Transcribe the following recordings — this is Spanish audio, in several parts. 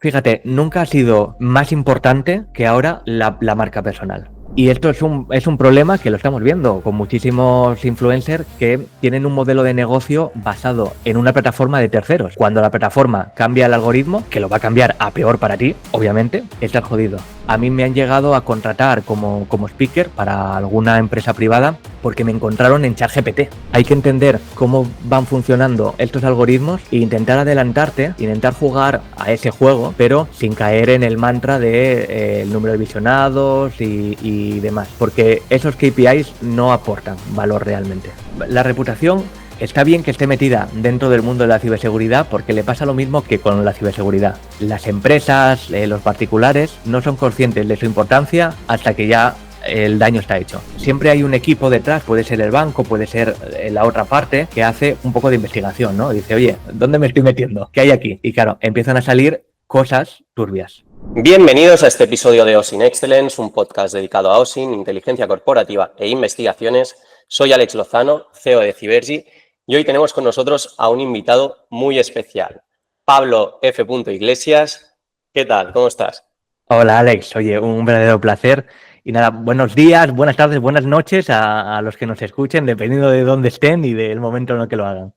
Fíjate, nunca ha sido más importante que ahora la marca personal. Y esto es un problema que lo estamos viendo con muchísimos influencers que tienen un modelo de negocio basado en una plataforma de terceros. Cuando la plataforma cambia el algoritmo, que lo va a cambiar a peor para ti, obviamente, estás jodido. A mí me han llegado a contratar como speaker para alguna empresa privada porque me encontraron en ChatGPT. Hay que entender cómo van funcionando estos algoritmos e intentar adelantarte, intentar jugar a ese juego, pero sin caer en el mantra de el número de visionados y demás, porque esos KPIs no aportan valor realmente. La reputación está bien que esté metida dentro del mundo de la ciberseguridad porque le pasa lo mismo que con la ciberseguridad. Las empresas, los particulares, no son conscientes de su importancia hasta que ya el daño está hecho. Siempre hay un equipo detrás, puede ser el banco, puede ser la otra parte, que hace un poco de investigación, ¿no? Dice, oye, ¿dónde me estoy metiendo? ¿Qué hay aquí? Y claro, empiezan a salir cosas turbias. Bienvenidos a este episodio de OSINT Excellence, un podcast dedicado a OSINT, inteligencia corporativa e investigaciones. Soy Alex Lozano, CEO de Cibergy, y hoy tenemos con nosotros a un invitado muy especial, Pablo F. Iglesias. ¿Qué tal? ¿Cómo estás? Hola Alex, oye, un verdadero placer. Y nada, buenos días, buenas tardes, buenas noches a los que nos escuchen, dependiendo de dónde estén y del momento en el que lo hagan.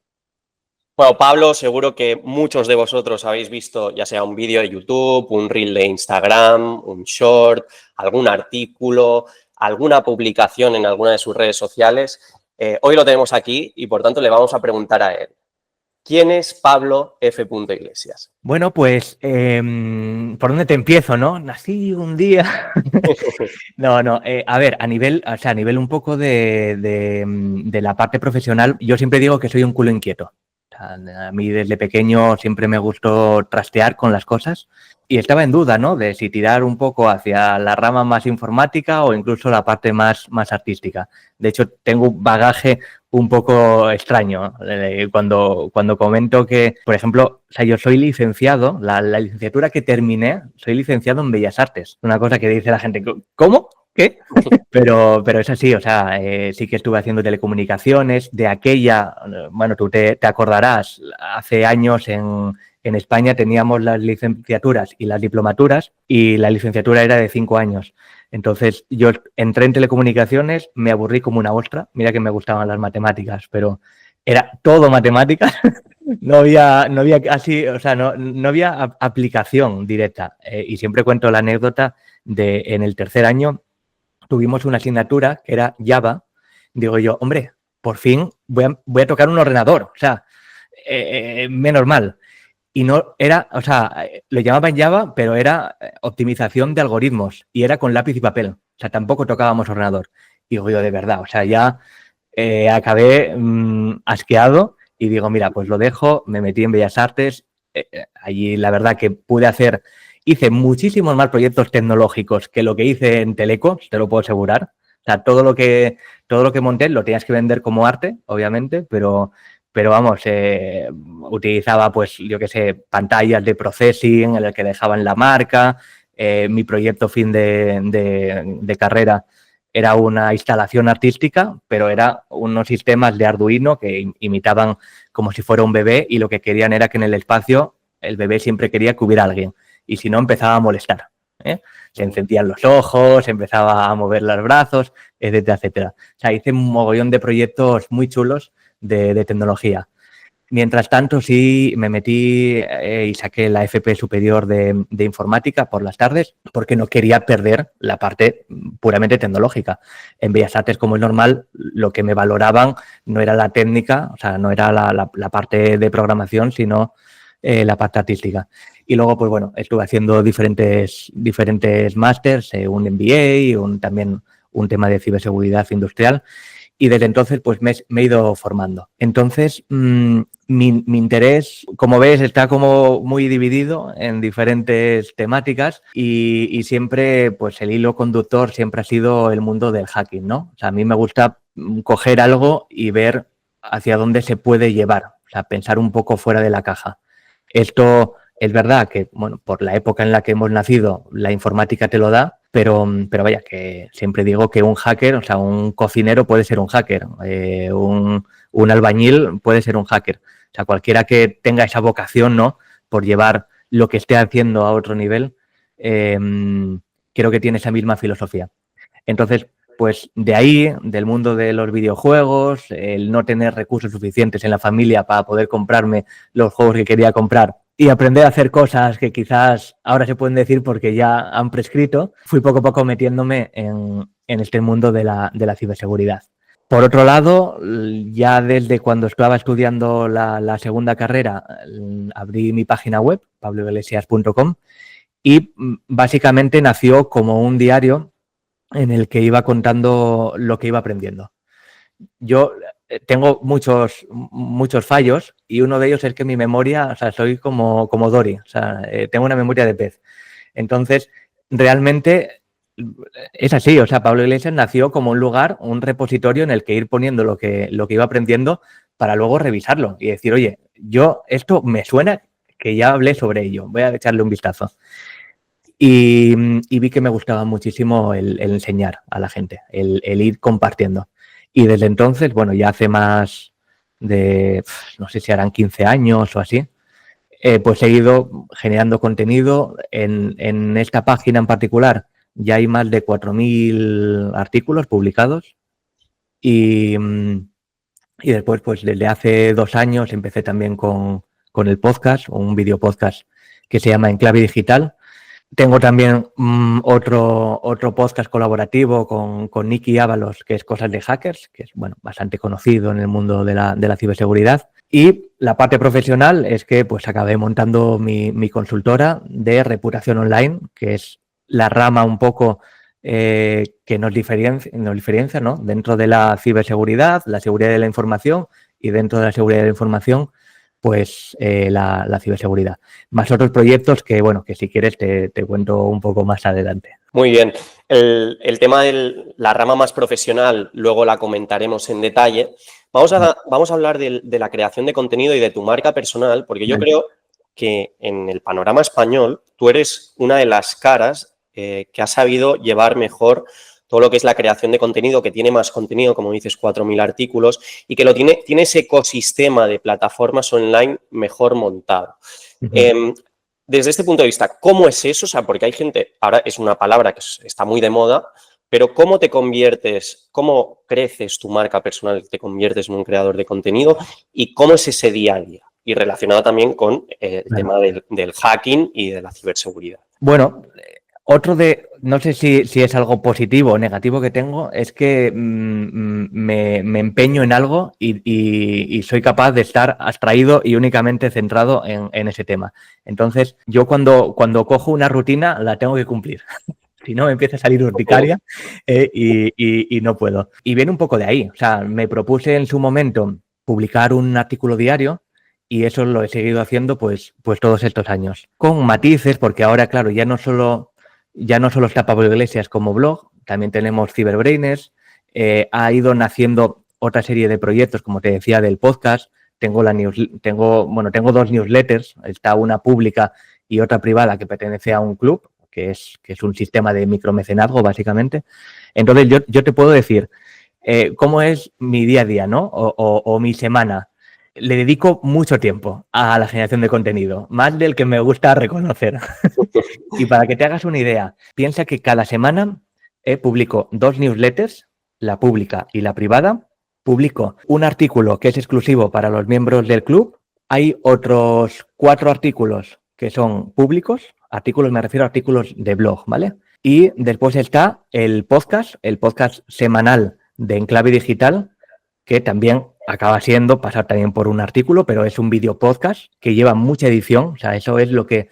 Bueno, Pablo, seguro que muchos de vosotros habéis visto ya sea un vídeo de YouTube, un reel de Instagram, un short, algún artículo, alguna publicación en alguna de sus redes sociales. Hoy lo tenemos aquí y por tanto le vamos a preguntar a él. ¿Quién es Pablo F. Iglesias? Bueno, pues, ¿por dónde te empiezo, no? Nací un día. No, a ver, a nivel un poco de la parte profesional, yo siempre digo que soy un culo inquieto. O sea, a mí desde pequeño siempre me gustó trastear con las cosas y estaba en duda, ¿no? De si tirar un poco hacia la rama más informática o incluso la parte más artística. De hecho, tengo un bagaje un poco extraño. Cuando comento que, por ejemplo, o sea, yo soy licenciado, la licenciatura que terminé, soy licenciado en Bellas Artes. Una cosa que dice la gente, ¿cómo? ¿Qué? Pero es así, o sea, sí que estuve haciendo telecomunicaciones, de aquella, bueno, tú te acordarás, hace años en España teníamos las licenciaturas y las diplomaturas y la licenciatura era de 5 años. Entonces yo entré en telecomunicaciones, me aburrí como una ostra, mira que me gustaban las matemáticas, pero era todo matemáticas, no había casi, o sea, no había aplicación directa. Y siempre cuento la anécdota de en el tercer año tuvimos una asignatura que era Java. Digo yo, hombre, por fin voy a tocar un ordenador, o sea, menos mal. Y no era, o sea, lo llamaban Java, pero era optimización de algoritmos y era con lápiz y papel. O sea, tampoco tocábamos ordenador. Y digo yo, de verdad, o sea, ya acabé asqueado y digo, mira, pues lo dejo, me metí en Bellas Artes. Allí la verdad que hice muchísimos más proyectos tecnológicos que lo que hice en Teleco, te lo puedo asegurar. O sea, todo lo que monté lo tenías que vender como arte, obviamente, pero vamos, utilizaba, pues, yo qué sé, pantallas de processing en el que dejaban la marca. Mi proyecto fin de carrera era una instalación artística, pero era unos sistemas de Arduino que imitaban como si fuera un bebé y lo que querían era que en el espacio el bebé siempre quería que hubiera alguien y si no empezaba a molestar. Se encendían los ojos, empezaba a mover los brazos, etcétera, etcétera. O sea, hice un mogollón de proyectos muy chulos de tecnología. Mientras tanto, sí me metí y saqué la FP superior de informática por las tardes porque no quería perder la parte puramente tecnológica. En Bellas Artes, como es normal, lo que me valoraban no era la técnica, o sea, no era la parte de programación, sino la parte artística. Y luego, pues bueno, estuve haciendo diferentes másters, un MBA, también un tema de ciberseguridad industrial. Y desde entonces, pues me he ido formando. Entonces, mi interés, como ves, está como muy dividido en diferentes temáticas y siempre, pues el hilo conductor siempre ha sido el mundo del hacking, ¿no? O sea, a mí me gusta coger algo y ver hacia dónde se puede llevar, o sea, pensar un poco fuera de la caja. Esto es verdad que, bueno, por la época en la que hemos nacido, la informática te lo da, pero vaya, que siempre digo que un hacker, o sea, un cocinero puede ser un hacker, un albañil puede ser un hacker. O sea, cualquiera que tenga esa vocación, ¿no?, por llevar lo que esté haciendo a otro nivel, creo que tiene esa misma filosofía. Entonces, pues de ahí, del mundo de los videojuegos, el no tener recursos suficientes en la familia para poder comprarme los juegos que quería comprar y aprender a hacer cosas que quizás ahora se pueden decir porque ya han prescrito, fui poco a poco metiéndome en este mundo de la ciberseguridad. Por otro lado, ya desde cuando estaba estudiando la segunda carrera, abrí mi página web, pabloiglesias.com, y básicamente nació como un diario en el que iba contando lo que iba aprendiendo. Yo tengo muchos fallos y uno de ellos es que mi memoria, o sea, soy como Dory, o sea, tengo una memoria de pez. Entonces, realmente es así, o sea, Pablo Iglesias nació como un lugar, un repositorio en el que ir poniendo lo que iba aprendiendo para luego revisarlo y decir, oye, esto me suena que ya hablé sobre ello, voy a echarle un vistazo. Y vi que me gustaba muchísimo el enseñar a la gente, el ir compartiendo. Y desde entonces, bueno, ya hace más de, no sé si harán 15 años o así, pues he ido generando contenido. En esta página en particular ya hay más de 4.000 artículos publicados. Y después, pues desde hace 2 años empecé también con el podcast, un video podcast que se llama Enclave Digital. Tengo también otro podcast colaborativo con Nicky Ábalos, que es Cosas de Hackers, que es bueno, bastante conocido en el mundo de la ciberseguridad. Y la parte profesional es que pues acabé montando mi consultora de reputación online, que es la rama un poco que nos diferencia, ¿no? Dentro de la ciberseguridad, la seguridad de la información, y dentro de la seguridad de la información, pues la ciberseguridad. Más otros proyectos que, bueno, que si quieres te cuento un poco más adelante. Muy bien. El tema de la rama más profesional luego la comentaremos en detalle. Vamos a hablar de la creación de contenido y de tu marca personal, porque yo creo que en el panorama español tú eres una de las caras que ha sabido llevar mejor todo lo que es la creación de contenido, que tiene más contenido, como dices, 4.000 artículos, y que tiene ese ecosistema de plataformas online mejor montado. Desde este punto de vista, ¿cómo es eso? O sea, porque hay gente, ahora es una palabra que está muy de moda, pero ¿cómo te conviertes, cómo creces tu marca personal, te conviertes en un creador de contenido y cómo es ese día a día? Y relacionado también con el tema del hacking y de la ciberseguridad. Bueno, no sé si es algo positivo o negativo que tengo, es que me empeño en algo y soy capaz de estar abstraído y únicamente centrado en ese tema. Entonces, yo cuando cojo una rutina la tengo que cumplir. Si no, me empieza a salir urticaria y no puedo. Y viene un poco de ahí. O sea, me propuse en su momento publicar un artículo diario y eso lo he seguido haciendo pues todos estos años. Con matices, porque ahora, claro, ya no solo está Pablo Iglesias como blog, también tenemos Cyberbrainers, ha ido naciendo otra serie de proyectos, como te decía, del podcast. Tengo 2 newsletters, está una pública y otra privada que pertenece a un club, que es un sistema de micromecenazgo, básicamente. Entonces, yo te puedo decir cómo es mi día a día, ¿no? O mi semana. Le dedico mucho tiempo a la generación de contenido, más del que me gusta reconocer. Y para que te hagas una idea, piensa que cada semana publico 2 newsletters, la pública y la privada. Publico un artículo que es exclusivo para los miembros del club. Hay otros 4 artículos que son públicos. Artículos, me refiero a artículos de blog, ¿vale? Y después está el podcast semanal de Enclave Digital, que también acaba siendo pasar también por un artículo, pero es un video podcast que lleva mucha edición. O sea, eso es lo que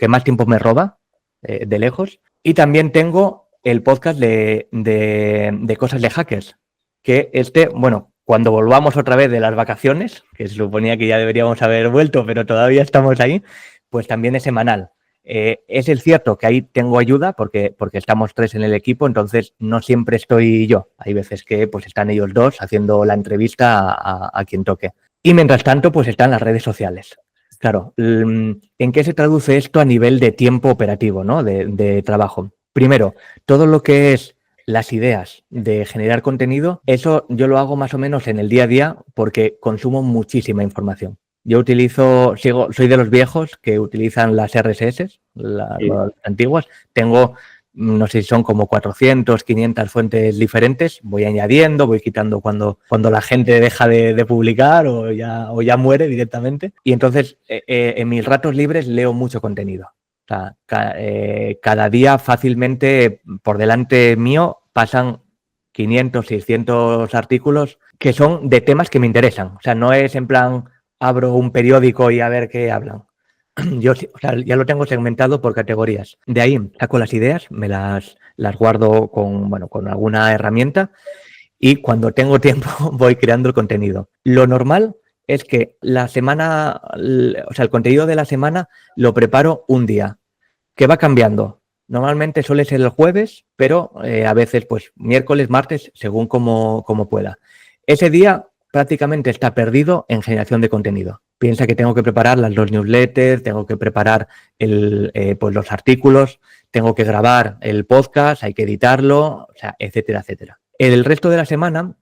más tiempo me roba de lejos. Y también tengo el podcast de Cosas de Hackers, que bueno, cuando volvamos otra vez de las vacaciones, que se suponía que ya deberíamos haber vuelto, pero todavía estamos ahí, pues también es semanal. Es cierto que ahí tengo ayuda porque estamos 3 en el equipo, entonces no siempre estoy yo. Hay veces que pues están ellos 2 haciendo la entrevista a quien toque. Y mientras tanto, pues están las redes sociales. Claro, ¿en qué se traduce esto a nivel de tiempo operativo, ¿no? de trabajo? Primero, todo lo que es las ideas de generar contenido, eso yo lo hago más o menos en el día a día porque consumo muchísima información. Yo soy de los viejos que utilizan las RSS, las antiguas. Tengo, no sé si son como 400, 500 fuentes diferentes. Voy añadiendo, voy quitando cuando la gente deja de publicar o ya muere directamente. Y entonces, en mis ratos libres leo mucho contenido. O sea, cada día fácilmente por delante mío pasan 500, 600 artículos que son de temas que me interesan. O sea, no es en plan abro un periódico y a ver qué hablan. Yo ya lo tengo segmentado por categorías. De ahí saco las ideas, me las guardo con alguna herramienta y cuando tengo tiempo voy creando el contenido. Lo normal es que el contenido de la semana lo preparo un día, que va cambiando. Normalmente suele ser el jueves, pero a veces pues miércoles, martes, según como pueda. Ese día prácticamente está perdido en generación de contenido. Piensa que tengo que preparar las dos newsletters, tengo que preparar pues los artículos, tengo que grabar el podcast, hay que editarlo, o sea, etcétera, etcétera. El resto de la semana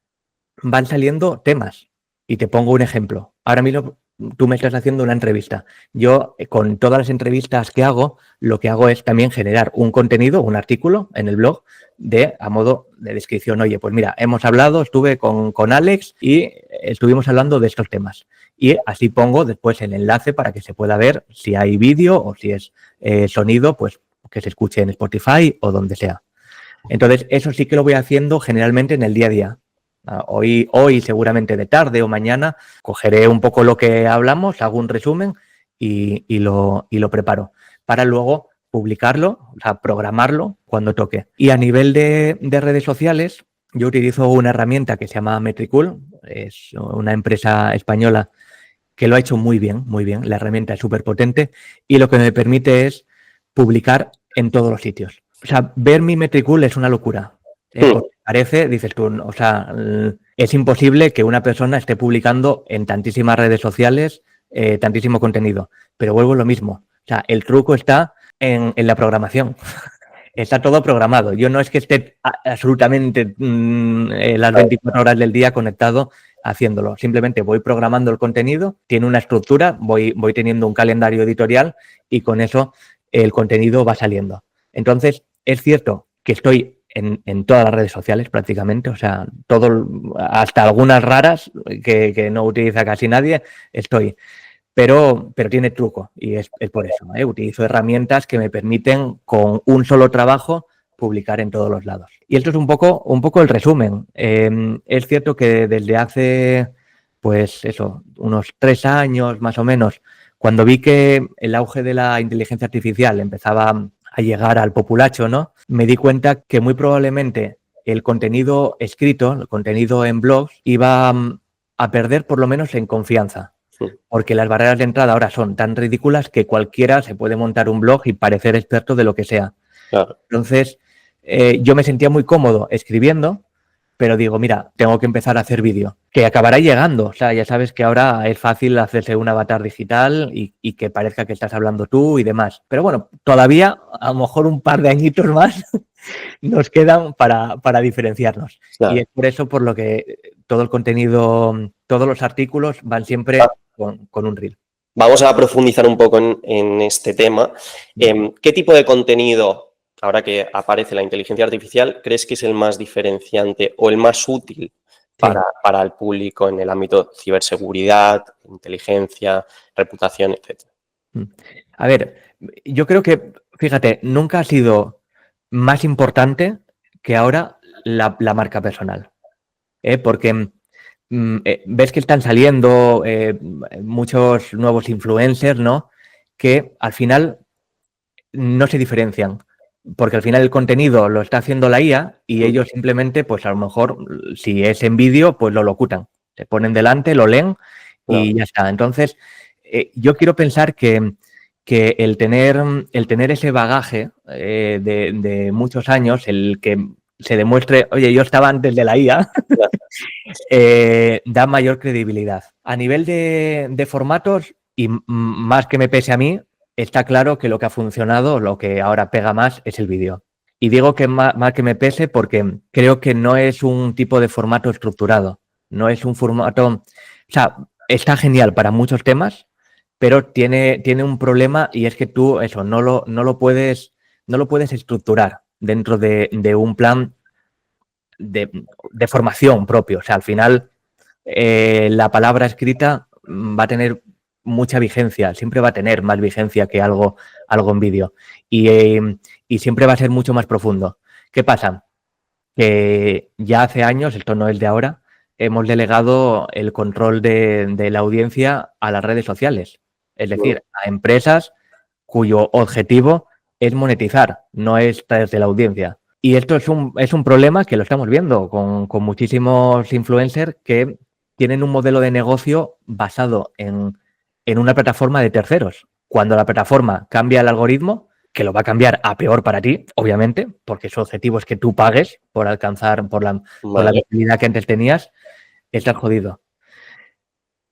van saliendo temas. Y te pongo un ejemplo. Ahora mismo tú me estás haciendo una entrevista. Yo, con todas las entrevistas que hago, lo que hago es también generar un contenido, un artículo en el blog a modo de descripción. Oye, pues mira, estuve con Alex y estuvimos hablando de estos temas. Y así pongo después el enlace para que se pueda ver si hay vídeo o si es sonido, pues que se escuche en Spotify o donde sea. Entonces, eso sí que lo voy haciendo generalmente en el día a día. Hoy seguramente de tarde o mañana cogeré un poco lo que hablamos, hago un resumen y lo preparo para luego publicarlo, o sea, programarlo cuando toque. Y a nivel de redes sociales, yo utilizo una herramienta que se llama Metricool, es una empresa española que lo ha hecho muy bien, muy bien. La herramienta es súper potente y lo que me permite es publicar en todos los sitios. O sea, ver mi Metricool es una locura. Porque parece, dices tú, o sea, es imposible que una persona esté publicando en tantísimas redes sociales tantísimo contenido. Pero vuelvo a lo mismo. O sea, el truco está en la programación. Está todo programado. Yo no es que esté absolutamente las 24 horas del día conectado haciéndolo. Simplemente voy programando el contenido, tiene una estructura, voy teniendo un calendario editorial y con eso el contenido va saliendo. Entonces, es cierto que estoy en todas las redes sociales prácticamente, o sea, hasta algunas raras que no utiliza casi nadie, estoy. Pero tiene truco y es por eso. Utilizo herramientas que me permiten con un solo trabajo publicar en todos los lados. Y esto es un poco el resumen. Es cierto que desde hace, pues eso, unos 3 años más o menos, cuando vi que el auge de la inteligencia artificial empezaba a llegar al populacho, ¿no? Me di cuenta que muy probablemente el contenido escrito, el contenido en blogs, iba a perder por lo menos en confianza. Porque las barreras de entrada ahora son tan ridículas que cualquiera se puede montar un blog y parecer experto de lo que sea. Claro. Entonces, yo me sentía muy cómodo escribiendo, pero digo, mira, tengo que empezar a hacer vídeo, que acabará llegando. O sea, ya sabes que ahora es fácil hacerse un avatar digital y que parezca que estás hablando tú y demás. Pero bueno, todavía a lo mejor un par de añitos más nos quedan para diferenciarnos. Claro. Y es por eso por lo que todo el contenido, todos los artículos van siempre con un reel. Vamos a profundizar un poco en este tema. ¿Qué tipo de contenido, ahora que aparece la inteligencia artificial, crees que es el más diferenciante o el más útil para el público en el ámbito ciberseguridad, inteligencia, reputación, etcétera? A ver, yo creo que, fíjate, nunca ha sido más importante que ahora la marca personal. Porque ves que están saliendo muchos nuevos influencers, ¿no? Que al final no se diferencian. Porque al final el contenido lo está haciendo la IA y ellos simplemente, pues a lo mejor, si es en vídeo, pues lo locutan. Se ponen delante, lo leen y ya está. Entonces, yo quiero pensar que el tener ese bagaje de muchos años, el que se demuestre, oye, yo estaba antes de la IA, da mayor credibilidad. A nivel de formatos, y más que me pese a mí, está claro que lo que ha funcionado, lo que ahora pega más, es el vídeo. Y digo que más que me pese porque creo que no es un tipo de formato estructurado. No es un formato... O sea, está genial para muchos temas, pero tiene un problema y es que tú eso no lo puedes estructurar dentro de un plan de formación propio. O sea, al final la palabra escrita va a tener mucha vigencia, siempre va a tener más vigencia que algo en vídeo y siempre va a ser mucho más profundo. ¿Qué pasa? Que ya hace años, esto no es de ahora, hemos delegado el control de la audiencia a las redes sociales, es decir, a empresas cuyo objetivo es monetizar, no es traerse la audiencia. Y esto es un problema que lo estamos viendo con muchísimos influencers que tienen un modelo de negocio basado en una plataforma de terceros. Cuando la plataforma cambia el algoritmo, que lo va a cambiar a peor para ti, obviamente, porque su objetivo es que tú pagues por alcanzar, por la visibilidad que antes tenías, estás jodido.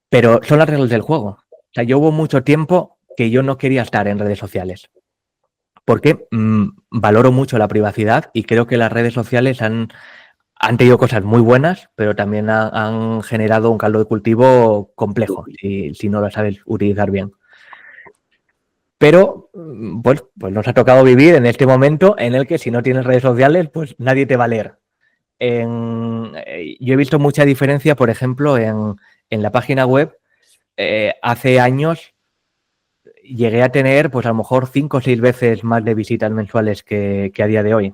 Pero son las reglas del juego. O sea, yo hubo mucho tiempo que yo no quería estar en redes sociales porque valoro mucho la privacidad y creo que las redes sociales han tenido cosas muy buenas, pero también han generado un caldo de cultivo complejo si no lo sabes utilizar bien. Pero pues nos ha tocado vivir en este momento en el que si no tienes redes sociales, pues nadie te va a leer. Yo he visto mucha diferencia, por ejemplo, en la página web. Hace años llegué a tener, pues a lo mejor 5 o 6 veces más de visitas mensuales que a día de hoy.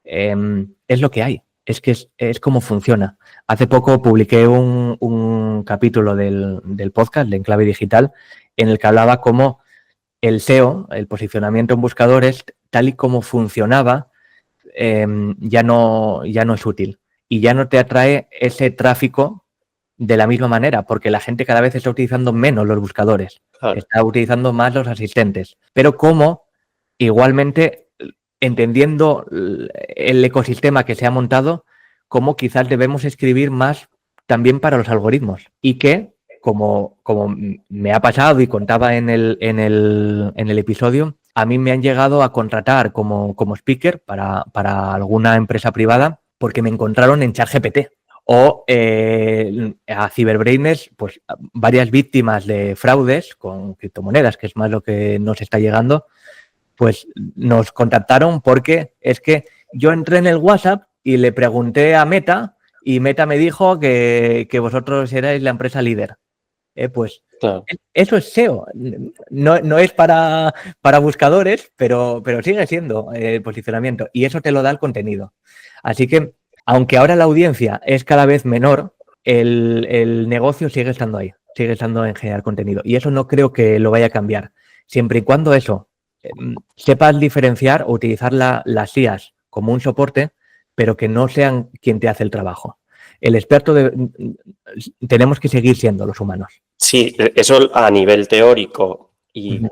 Es lo que hay, es que es como funciona. Hace poco publiqué un capítulo del podcast de Enclave Digital en el que hablaba cómo el SEO, el posicionamiento en buscadores, tal y como funcionaba, ya no es útil y ya no te atrae ese tráfico de la misma manera, porque la gente cada vez está utilizando menos los buscadores, está utilizando más los asistentes. Pero como igualmente, entendiendo el ecosistema que se ha montado, como quizás debemos escribir más también para los algoritmos y que, como me ha pasado y contaba en el episodio, a mí me han llegado a contratar como speaker para alguna empresa privada porque me encontraron en ChatGPT. O a Ciberbrainers, pues varias víctimas de fraudes con criptomonedas, que es más lo que nos está llegando, pues nos contactaron porque es que yo entré en el WhatsApp y le pregunté a Meta y Meta me dijo que vosotros erais la empresa líder. Pues claro, eso es SEO. No es para buscadores, pero sigue siendo posicionamiento y eso te lo da el contenido. Así que aunque ahora la audiencia es cada vez menor, el negocio sigue estando ahí, sigue estando en generar contenido. Y eso no creo que lo vaya a cambiar. Siempre y cuando eso sepas diferenciar o utilizar las IAs como un soporte, pero que no sean quien te hace el trabajo. El experto tenemos que seguir siendo los humanos. Sí, eso a nivel teórico y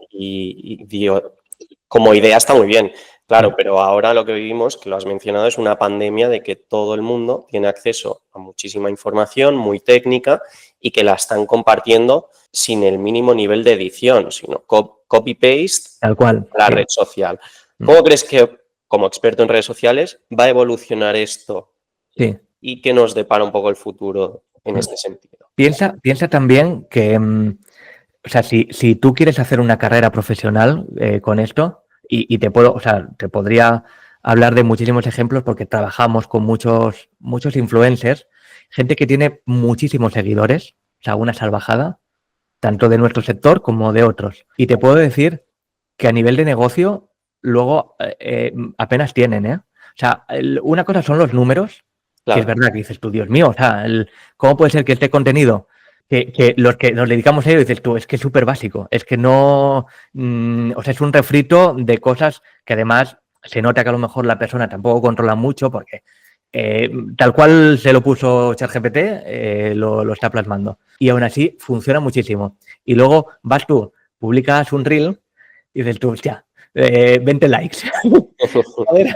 como idea está muy bien. Claro, pero ahora lo que vivimos, que lo has mencionado, es una pandemia de que todo el mundo tiene acceso a muchísima información muy técnica y que la están compartiendo sin el mínimo nivel de edición, sino copy-paste tal cual, a la red social. ¿Cómo crees que, como experto en redes sociales, va a evolucionar esto? Sí. ¿Y qué nos depara un poco el futuro en este sentido? Piensa también que, o sea, si tú quieres hacer una carrera profesional con esto, y te podría hablar de muchísimos ejemplos porque trabajamos con muchos influencers, gente que tiene muchísimos seguidores, o sea, una salvajada, tanto de nuestro sector como de otros. Y te puedo decir que a nivel de negocio, luego apenas tienen, ¿eh? O sea, una cosa son los números, claro, que es verdad que dices tú, Dios mío, o sea, ¿cómo puede ser que este contenido que los que nos dedicamos a ello, dices tú, es que es súper básico, es que no, o sea, es un refrito de cosas que además se nota que a lo mejor la persona tampoco controla mucho porque tal cual se lo puso ChatGPT, lo está plasmando. Y aún así funciona muchísimo. Y luego vas tú, publicas un reel y dices tú, hostia, 20 likes. A ver,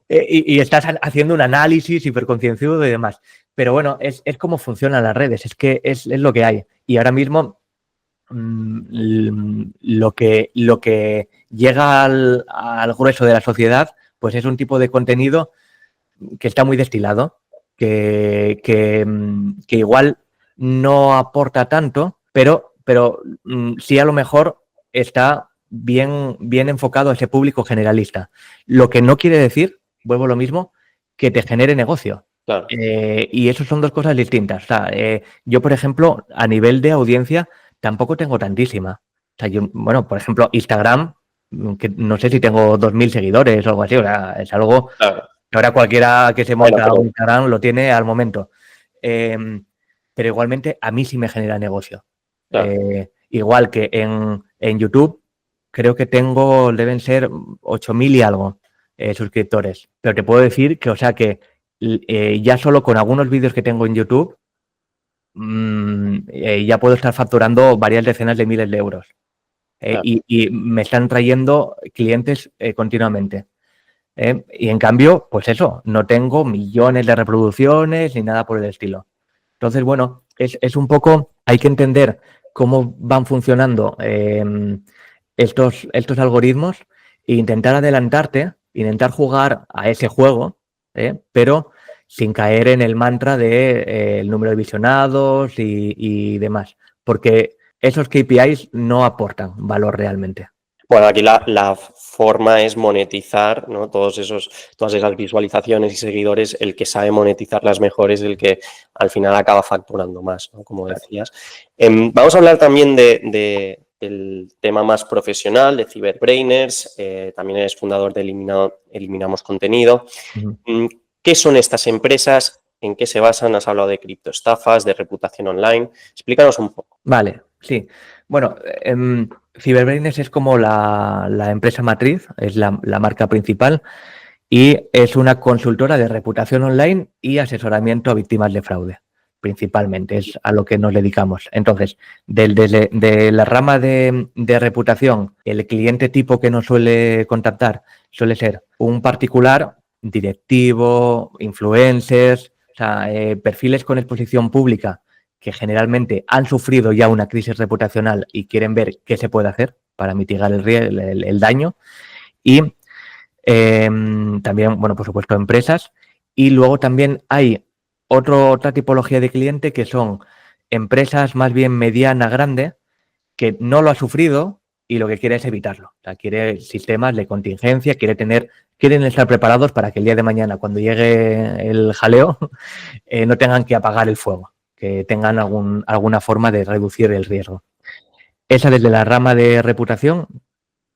y estás haciendo un análisis hiperconcienzudo y demás. Pero bueno, es como funcionan las redes, es que es lo que hay. Y ahora mismo lo que llega al grueso de la sociedad, pues es un tipo de contenido que está muy destilado, que igual no aporta tanto, pero sí a lo mejor está bien enfocado a ese público generalista. Lo que no quiere decir, vuelvo a lo mismo, que te genere negocio. Claro, Y eso son dos cosas distintas. O sea, yo, por ejemplo, a nivel de audiencia, tampoco tengo tantísima. O sea, yo, bueno, por ejemplo, Instagram, que no sé si tengo 2.000 seguidores o algo así. O sea, es algo claro. que ahora cualquiera que se Bueno, monta un pero Instagram lo tiene al momento. Pero igualmente a mí sí me genera negocio. claro. Igual que en YouTube, creo que deben ser 8.000 y algo suscriptores. Pero te puedo decir que, o sea, que ya solo con algunos vídeos que tengo en YouTube, ya puedo estar facturando varias decenas de miles de euros. Claro. Y me están trayendo clientes continuamente. Y en cambio, pues eso, no tengo millones de reproducciones ni nada por el estilo. Entonces, bueno, es un poco, hay que entender cómo van funcionando estos algoritmos e intentar adelantarte, intentar jugar a ese juego, pero sin caer en el mantra de el número de visionados y demás, porque esos KPIs no aportan valor realmente. Bueno, aquí la forma es monetizar, ¿no? Todas esas visualizaciones y seguidores, el que sabe monetizarlas mejor es el que al final acaba facturando más, ¿no? Como decías. Vamos a hablar también del tema más profesional, de Cyberbrainers. También eres fundador de Eliminamos Contenido. Uh-huh. ¿Qué son estas empresas? ¿En qué se basan? Has hablado de criptoestafas, de reputación online. Explícanos un poco. Vale, sí. Bueno, Cyberbrainers es como la empresa matriz, es la marca principal y es una consultora de reputación online y asesoramiento a víctimas de fraude, principalmente, es a lo que nos dedicamos. Entonces, de la rama de reputación, el cliente tipo que nos suele contactar suele ser un particular, directivo, influencers, o sea, perfiles con exposición pública que generalmente han sufrido ya una crisis reputacional y quieren ver qué se puede hacer para mitigar el daño. Y también, bueno, por supuesto, empresas. Y luego también hay otra tipología de cliente que son empresas más bien mediana, grande, que no lo ha sufrido y lo que quiere es evitarlo. O sea, quiere sistemas de contingencia, quieren estar preparados para que el día de mañana, cuando llegue el jaleo, no tengan que apagar el fuego, que tengan alguna forma de reducir el riesgo. Esa desde la rama de reputación.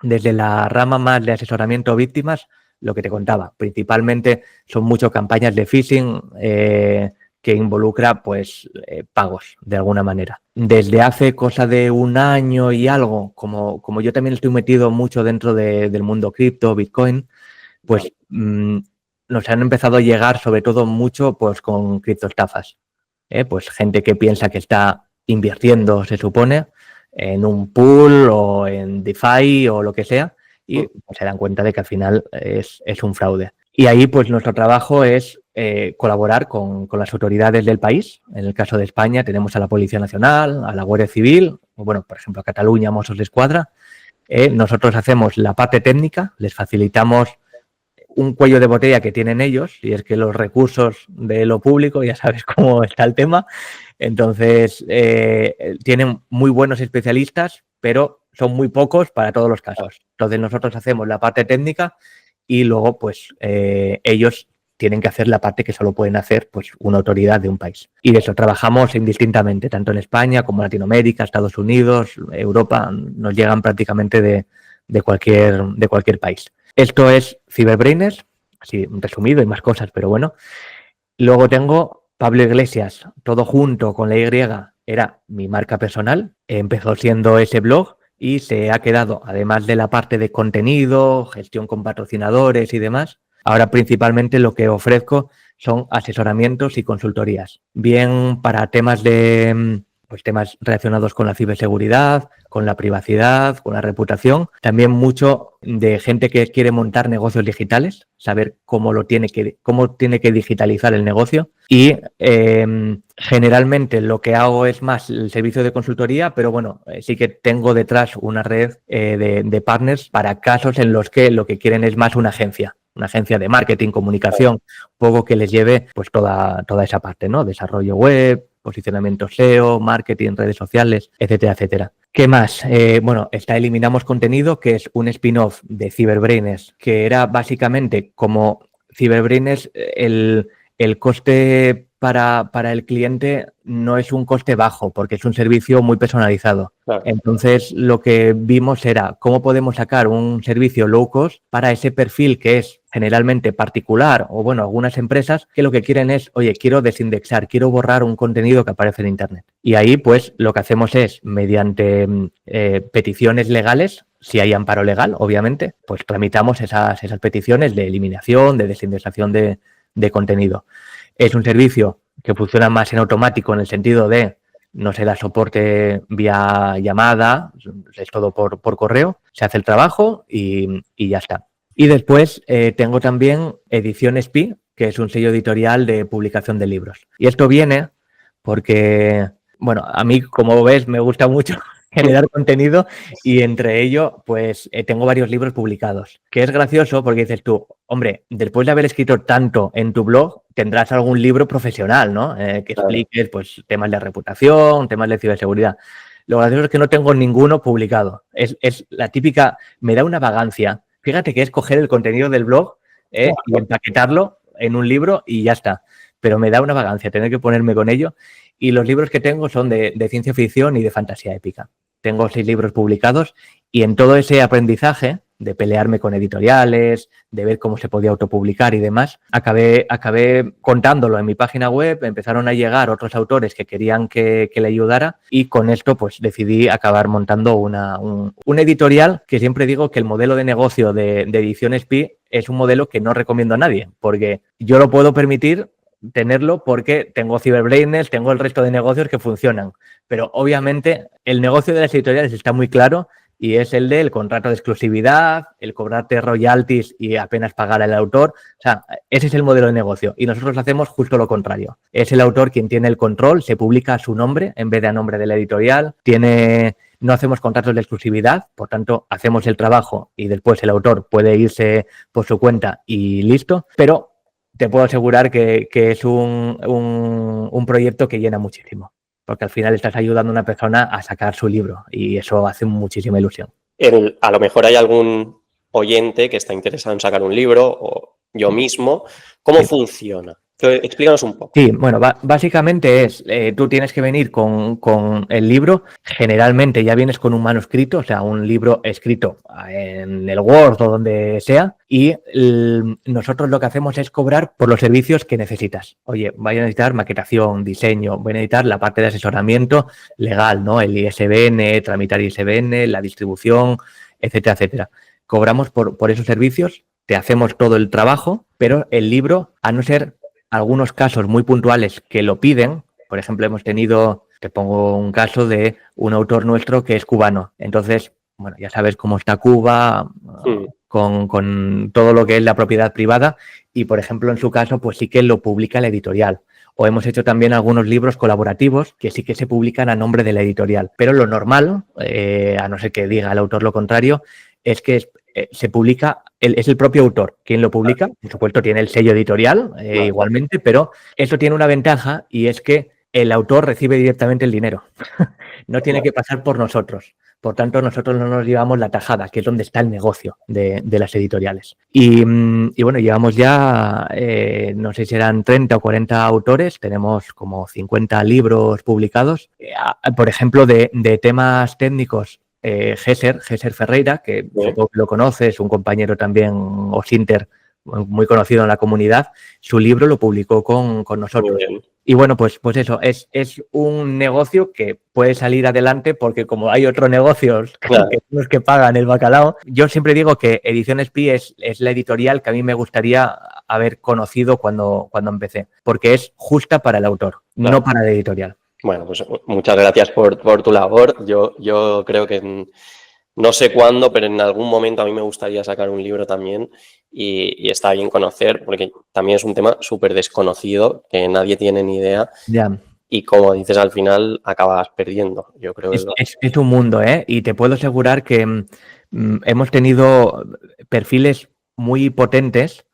Desde la rama más de asesoramiento a víctimas, lo que te contaba, principalmente son muchas campañas de phishing que involucra pues pagos de alguna manera. Desde hace cosa de un año y algo, como yo también estoy metido mucho dentro del mundo cripto, Bitcoin, pues nos han empezado a llegar sobre todo mucho pues con criptoestafas. Pues gente que piensa que está invirtiendo, se supone, en un pool o en DeFi o lo que sea, y pues, se dan cuenta de que al final es un fraude. Y ahí pues nuestro trabajo es colaborar con las autoridades del país. En el caso de España tenemos a la Policía Nacional, a la Guardia Civil, o bueno, por ejemplo a Cataluña, Mossos d'Esquadra. Nosotros hacemos la parte técnica, les facilitamos un cuello de botella que tienen ellos, y es que los recursos de lo público, ya sabes cómo está el tema, entonces tienen muy buenos especialistas, pero son muy pocos para todos los casos. Entonces nosotros hacemos la parte técnica y luego pues ellos tienen que hacer la parte que solo pueden hacer pues una autoridad de un país. Y de eso trabajamos indistintamente, tanto en España como en Latinoamérica, Estados Unidos, Europa, nos llegan prácticamente de cualquier país. Esto es Cyberbrainers, así resumido, hay más cosas, pero bueno. Luego tengo Pablo Iglesias, todo junto con la Y, era mi marca personal. Empezó siendo ese blog y se ha quedado, además de la parte de contenido, gestión con patrocinadores y demás, ahora principalmente lo que ofrezco son asesoramientos y consultorías, bien para temas temas relacionados con la ciberseguridad, con la privacidad, con la reputación. También mucho de gente que quiere montar negocios digitales, saber cómo tiene que digitalizar el negocio. Y generalmente lo que hago es más el servicio de consultoría, pero bueno, sí que tengo detrás una red de partners para casos en los que lo que quieren es más una agencia de marketing, comunicación, un poco que les lleve pues toda esa parte, ¿no? Desarrollo web, posicionamiento SEO, marketing, redes sociales, etcétera, etcétera. ¿Qué más? Bueno, está Eliminamos Contenido, que es un spin-off de Ciberbrainers, que era básicamente como Ciberbrainers, el coste para el cliente no es un coste bajo, porque es un servicio muy personalizado. Claro. Entonces, lo que vimos era cómo podemos sacar un servicio low cost para ese perfil que es generalmente particular o, bueno, algunas empresas que lo que quieren es, oye, quiero desindexar, quiero borrar un contenido que aparece en Internet. Y ahí, pues, lo que hacemos es, mediante peticiones legales, si hay amparo legal, obviamente, pues tramitamos esas peticiones de eliminación, de desindexación de contenido. Es un servicio que funciona más en automático en el sentido de no se da soporte vía llamada, es todo por correo, se hace el trabajo y ya está. Y después tengo también Ediciones Pi, que es un sello editorial de publicación de libros. Y esto viene porque, bueno, a mí, como ves, me gusta mucho generar contenido y entre ello, pues tengo varios libros publicados, que es gracioso porque dices tú, hombre, después de haber escrito tanto en tu blog, tendrás algún libro profesional, ¿no? Que expliques, pues, temas de reputación, temas de ciberseguridad. Lo gracioso es que no tengo ninguno publicado. Es la típica, me da una vagancia. Fíjate que es coger el contenido del blog y empaquetarlo en un libro y ya está. Pero me da una vagancia tener que ponerme con ello. Y los libros que tengo son de ciencia ficción y de fantasía épica. Tengo 6 libros publicados y en todo ese aprendizaje de pelearme con editoriales, de ver cómo se podía autopublicar y demás, acabé contándolo en mi página web, empezaron a llegar otros autores que querían que le ayudara y con esto pues decidí acabar montando un editorial que siempre digo que el modelo de negocio de Ediciones Pi es un modelo que no recomiendo a nadie porque yo lo puedo permitir tenerlo porque tengo Ciberbrainers, tengo el resto de negocios que funcionan. Pero obviamente el negocio de las editoriales está muy claro y es el del contrato de exclusividad, el cobrarte royalties y apenas pagar al autor. O sea, ese es el modelo de negocio y nosotros hacemos justo lo contrario. Es el autor quien tiene el control, se publica a su nombre en vez de a nombre de la editorial, no hacemos contratos de exclusividad, por tanto, hacemos el trabajo y después el autor puede irse por su cuenta y listo, pero te puedo asegurar que es un proyecto que llena muchísimo, porque al final estás ayudando a una persona a sacar su libro y eso hace muchísima ilusión. A lo mejor hay algún oyente que está interesado en sacar un libro o yo mismo. ¿Cómo funciona? Explícanos un poco. Sí, bueno, básicamente es, tú tienes que venir con el libro, generalmente ya vienes con un manuscrito, o sea, un libro escrito en el Word o donde sea, y nosotros lo que hacemos es cobrar por los servicios que necesitas. Oye, voy a necesitar maquetación, diseño, voy a necesitar la parte de asesoramiento legal, ¿no? El ISBN, tramitar ISBN, la distribución, etcétera, etcétera. Cobramos por esos servicios, te hacemos todo el trabajo, pero el libro, a no ser algunos casos muy puntuales que lo piden, por ejemplo, hemos tenido, te pongo un caso de un autor nuestro que es cubano. Entonces, bueno, ya sabes cómo está Cuba con todo lo que es la propiedad privada y, por ejemplo, en su caso, pues sí que lo publica la editorial. O hemos hecho también algunos libros colaborativos que sí que se publican a nombre de la editorial. Pero lo normal, a no ser que diga el autor lo contrario, es que se publica, es el propio autor quien lo publica, por supuesto tiene el sello editorial igualmente, pero eso tiene una ventaja y es que el autor recibe directamente el dinero, no tiene que pasar por nosotros, por tanto nosotros no nos llevamos la tajada, que es donde está el negocio de las editoriales. Y bueno, llevamos ya, no sé si eran 30 o 40 autores, tenemos como 50 libros publicados, por ejemplo, de temas técnicos. Géser Ferreira, que supongo que lo conoces, un compañero también, Osinter, muy conocido en la comunidad, su libro lo publicó con nosotros. Y bueno, pues eso, es un negocio que puede salir adelante porque como hay otros negocios que pagan el bacalao, yo siempre digo que Ediciones Pi es la editorial que a mí me gustaría haber conocido cuando empecé, porque es justa para el autor, no para la editorial. Bueno, pues muchas gracias por tu labor. Yo creo que no sé cuándo, pero en algún momento a mí me gustaría sacar un libro también y está bien conocer, porque también es un tema súper desconocido, que nadie tiene ni idea. Ya. Y como dices, al final acabas perdiendo. Yo creo que es un mundo, ¿eh? Y te puedo asegurar que hemos tenido perfiles muy potentes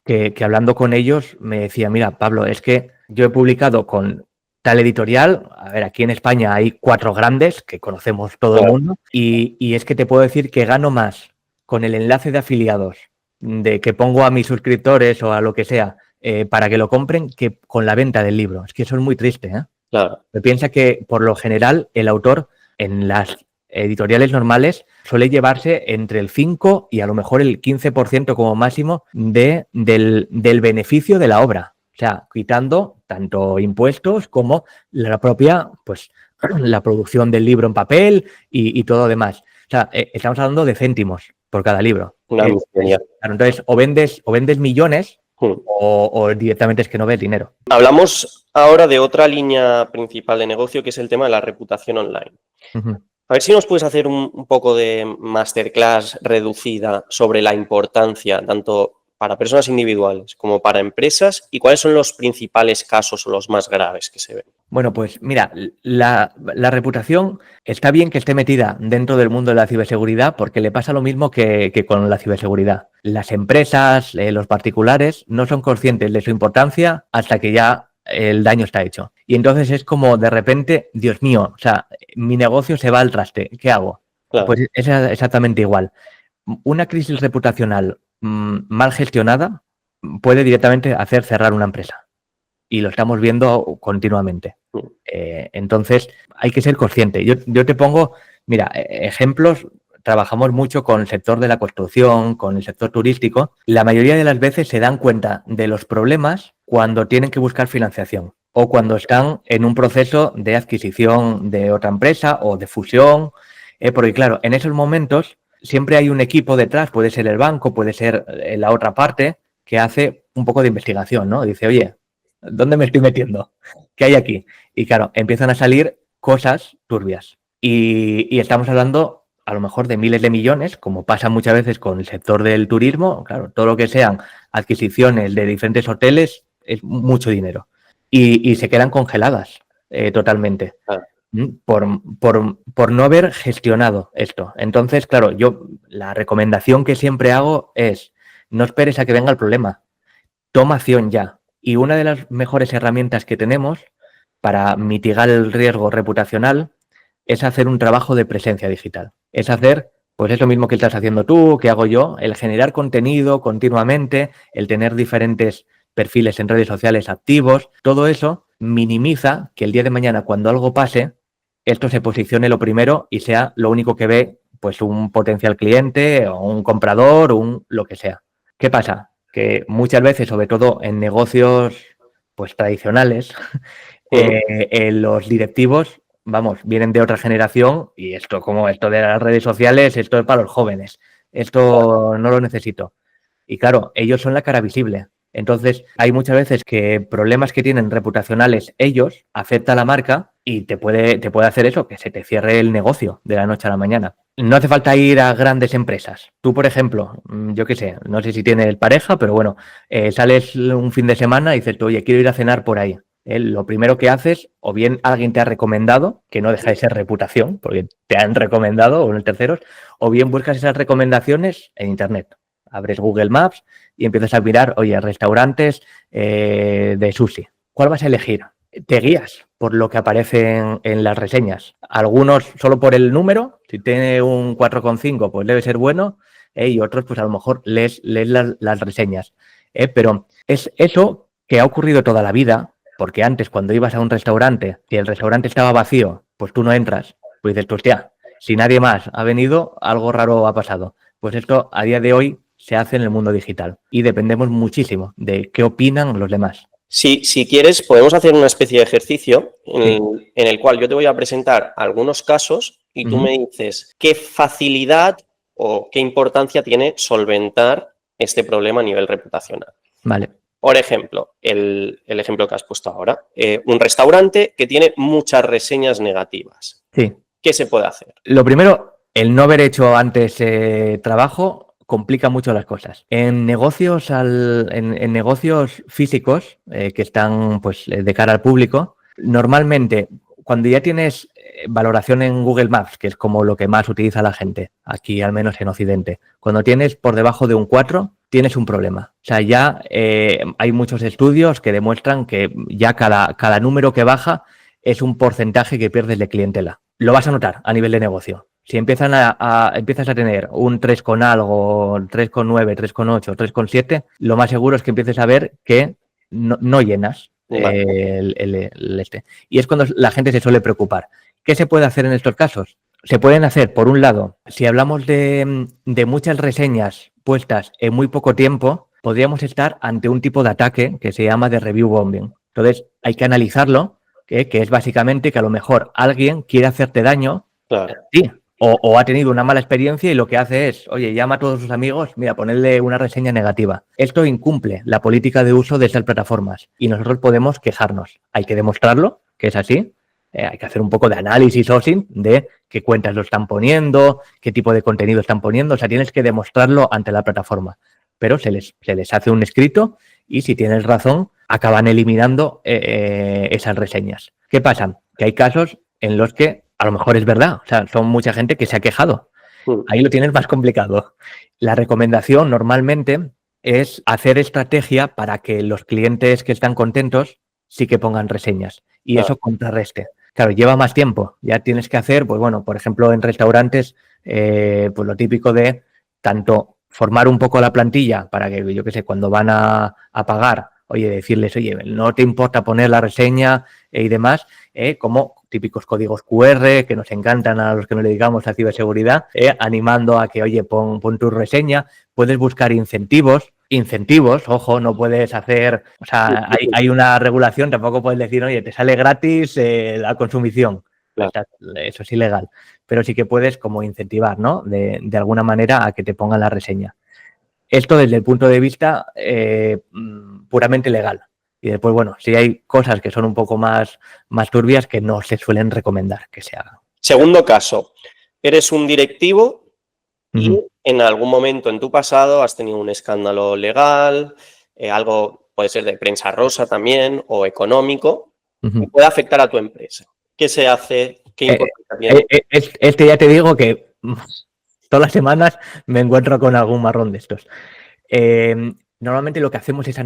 que hablando con ellos me decía, mira, Pablo, es que yo he publicado con tal editorial, a ver, aquí en España hay 4 grandes que conocemos todo el Claro. mundo y es que te puedo decir que gano más con el enlace de afiliados de que pongo a mis suscriptores o a lo que sea para que lo compren que con la venta del libro. Es que eso es muy triste, ¿eh? Claro. Piensa que por lo general el autor en las editoriales normales suele llevarse entre el 5 y a lo mejor el 15% como máximo del beneficio de la obra. O sea, quitando tanto impuestos como la propia, pues, la producción del libro en papel y todo demás. O sea, estamos hablando de céntimos por cada libro. Una miseria. Claro, entonces, o vendes millones Mm. o directamente es que no ves dinero. Hablamos ahora de otra línea principal de negocio, que es el tema de la reputación online. Ujú. A ver si nos puedes hacer un poco de masterclass reducida sobre la importancia, tanto para personas individuales como para empresas, y cuáles son los principales casos o los más graves que se ven. Bueno, pues mira, la reputación está bien que esté metida dentro del mundo de la ciberseguridad porque le pasa lo mismo que con la ciberseguridad. Las empresas, los particulares, no son conscientes de su importancia hasta que ya el daño está hecho. Y entonces es como de repente, Dios mío, o sea, mi negocio se va al traste, ¿qué hago? Claro. Pues es exactamente igual. Una crisis reputacional mal gestionada puede directamente hacer cerrar una empresa. Y lo estamos viendo continuamente. Entonces, hay que ser consciente. Yo te pongo, mira, ejemplos. Trabajamos mucho con el sector de la construcción, con el sector turístico. La mayoría de las veces se dan cuenta de los problemas cuando tienen que buscar financiación o cuando están en un proceso de adquisición de otra empresa o de fusión. Porque claro, en esos momentos siempre hay un equipo detrás, puede ser el banco, puede ser la otra parte, que hace un poco de investigación, ¿no? Dice, oye, ¿dónde me estoy metiendo? ¿Qué hay aquí? Y claro, empiezan a salir cosas turbias. Y estamos hablando a lo mejor de miles de millones, como pasa muchas veces con el sector del turismo. Claro, todo lo que sean adquisiciones de diferentes hoteles es mucho dinero. Y se quedan congeladas totalmente. Claro. Por no haber gestionado esto. Entonces, claro, yo la recomendación que siempre hago es no esperes a que venga el problema. Toma acción ya. Y una de las mejores herramientas que tenemos para mitigar el riesgo reputacional es hacer un trabajo de presencia digital. Es hacer, pues es lo mismo que estás haciendo tú, que hago yo, el generar contenido continuamente, el tener diferentes perfiles en redes sociales activos. Todo eso minimiza que el día de mañana, cuando algo pase, esto se posicione lo primero y sea lo único que ve pues un potencial cliente o un comprador o lo que sea. ¿Qué pasa? Que muchas veces, sobre todo en negocios pues tradicionales, los directivos, vamos, vienen de otra generación y esto, como esto de las redes sociales, esto es para los jóvenes. Esto no lo necesito. Y claro, ellos son la cara visible. Entonces, hay muchas veces que problemas que tienen reputacionales ellos afecta a la marca y te puede hacer eso, que se te cierre el negocio de la noche a la mañana. No hace falta ir a grandes empresas. Tú, por ejemplo, yo qué sé, no sé si tienes pareja, pero bueno, sales un fin de semana y dices, oye, quiero ir a cenar por ahí. Lo primero que haces, o bien alguien te ha recomendado, que no deja de ser reputación, porque te han recomendado o en terceros, o bien buscas esas recomendaciones en Internet. Abres Google Maps y empiezas a mirar, oye, restaurantes de sushi. ¿Cuál vas a elegir? Te guías por lo que aparece en las reseñas. Algunos solo por el número, si tiene un 4,5 pues debe ser bueno, y otros pues a lo mejor lees las reseñas. Pero es eso que ha ocurrido toda la vida, porque antes cuando ibas a un restaurante, si el restaurante estaba vacío, pues tú no entras, pues dices, hostia, si nadie más ha venido, algo raro ha pasado. Pues esto a día de hoy se hace en el mundo digital y dependemos muchísimo de qué opinan los demás. Si quieres, podemos hacer una especie de ejercicio en el cual yo te voy a presentar algunos casos y tú me dices qué facilidad o qué importancia tiene solventar este problema a nivel reputacional. Vale. Por ejemplo, el ejemplo que has puesto ahora, un restaurante que tiene muchas reseñas negativas. Sí. ¿Qué se puede hacer? Lo primero, el no haber hecho antes trabajo complica mucho las cosas. En negocios, en negocios físicos que están pues de cara al público, normalmente cuando ya tienes valoración en Google Maps, que es como lo que más utiliza la gente, aquí al menos en Occidente, cuando tienes por debajo de un 4, tienes un problema. O sea, ya hay muchos estudios que demuestran que ya cada número que baja es un porcentaje que pierdes de clientela. Lo vas a notar a nivel de negocio. Si empiezas a tener un 3 con algo, 3,9, 3,8, 3,7, lo más seguro es que empieces a ver que no llenas el este. Y es cuando la gente se suele preocupar. ¿Qué se puede hacer en estos casos? Se pueden hacer, por un lado, si hablamos de muchas reseñas puestas en muy poco tiempo, podríamos estar ante un tipo de ataque que se llama de review bombing. Entonces, hay que analizarlo, que es básicamente que a lo mejor alguien quiere hacerte daño, sí, o ha tenido una mala experiencia y lo que hace es, oye, llama a todos sus amigos, mira, ponerle una reseña negativa. Esto incumple la política de uso de estas plataformas y nosotros podemos quejarnos. Hay que demostrarlo, que es así. Hay que hacer un poco de análisis, OSINT, de qué cuentas lo están poniendo, qué tipo de contenido están poniendo. O sea, tienes que demostrarlo ante la plataforma. Pero se les hace un escrito y si tienes razón, acaban eliminando esas reseñas. ¿Qué pasa? Que hay casos en los que a lo mejor es verdad. O sea, son mucha gente que se ha quejado. Ahí lo tienes más complicado. La recomendación normalmente es hacer estrategia para que los clientes que están contentos sí que pongan reseñas y eso contrarreste. Claro, lleva más tiempo. Ya tienes que hacer, pues bueno, por ejemplo, en restaurantes, pues lo típico de tanto formar un poco la plantilla para que, yo qué sé, cuando van a pagar, oye, decirles, oye, no te importa poner la reseña y demás, como típicos códigos QR que nos encantan a los que nos dedicamos a ciberseguridad, animando a que, oye, pon tu reseña. Puedes buscar incentivos, ojo, no puedes hacer, o sea, hay una regulación, tampoco puedes decir, oye, te sale gratis la consumición. Claro. Eso es ilegal, pero sí que puedes como incentivar, ¿no? De alguna manera a que te pongan la reseña. Esto desde el punto de vista puramente legal. Y después, bueno, sí hay cosas que son un poco más turbias que no se suelen recomendar que se hagan. Segundo caso, eres un directivo y en algún momento en tu pasado has tenido un escándalo legal, algo puede ser de prensa rosa también o económico, que puede afectar a tu empresa. ¿Qué se hace? ¿Qué importancia tiene? Este ya te digo que todas las semanas me encuentro con algún marrón de estos. Normalmente lo que hacemos es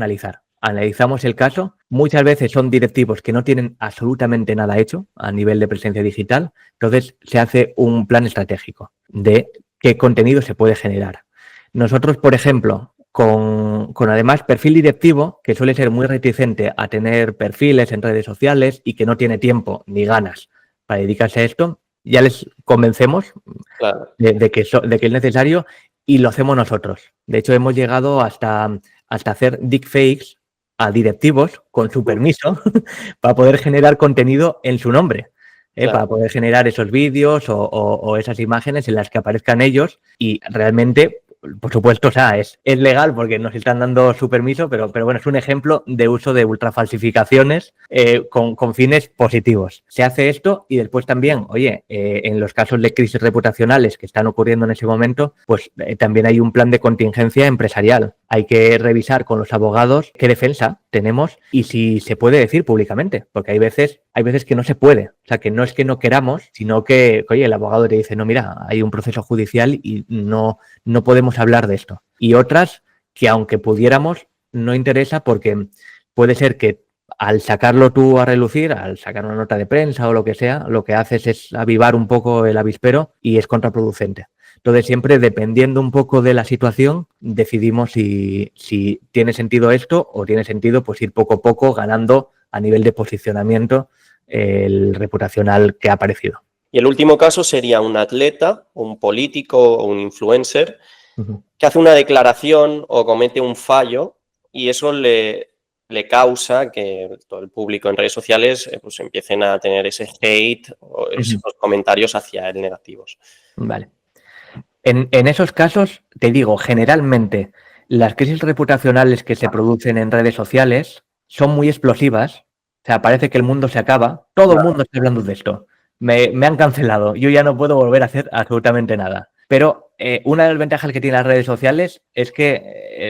analizamos el caso. Muchas veces son directivos que no tienen absolutamente nada hecho a nivel de presencia digital. Entonces se hace un plan estratégico de qué contenido se puede generar. Nosotros, por ejemplo, con además perfil directivo, que suele ser muy reticente a tener perfiles en redes sociales y que no tiene tiempo ni ganas para dedicarse a esto, ya les convencemos de que es necesario y lo hacemos nosotros. De hecho, hemos llegado hasta hacer deepfakes a directivos con su permiso para poder generar contenido en su nombre. Para poder generar esos vídeos o esas imágenes en las que aparezcan ellos y realmente, por supuesto, o sea, es legal porque nos están dando su permiso, pero bueno, es un ejemplo de uso de ultrafalsificaciones con fines positivos. Se hace esto y después también, oye, en los casos de crisis reputacionales que están ocurriendo en ese momento, pues también hay un plan de contingencia empresarial. Hay que revisar con los abogados qué defensa tenemos y si se puede decir públicamente, porque hay veces que no se puede. O sea, que no es que no queramos, sino que, oye, el abogado te dice, no, mira, hay un proceso judicial y no podemos hablar de esto. Y otras que aunque pudiéramos, no interesa porque puede ser que al sacarlo tú a relucir, al sacar una nota de prensa o lo que sea, lo que haces es avivar un poco el avispero y es contraproducente. Entonces, siempre dependiendo un poco de la situación, decidimos si tiene sentido esto o tiene sentido pues ir poco a poco ganando a nivel de posicionamiento el reputacional que ha aparecido. Y el último caso sería un atleta, un político o un influencer que hace una declaración o comete un fallo y eso le causa que todo el público en redes sociales pues empiecen a tener ese hate o esos comentarios hacia él negativos. Vale. En esos casos, te digo, generalmente las crisis reputacionales que se producen en redes sociales son muy explosivas. O sea, parece que el mundo se acaba. Todo el mundo está hablando de esto. Me han cancelado. Yo ya no puedo volver a hacer absolutamente nada. Pero una de las ventajas que tienen las redes sociales es que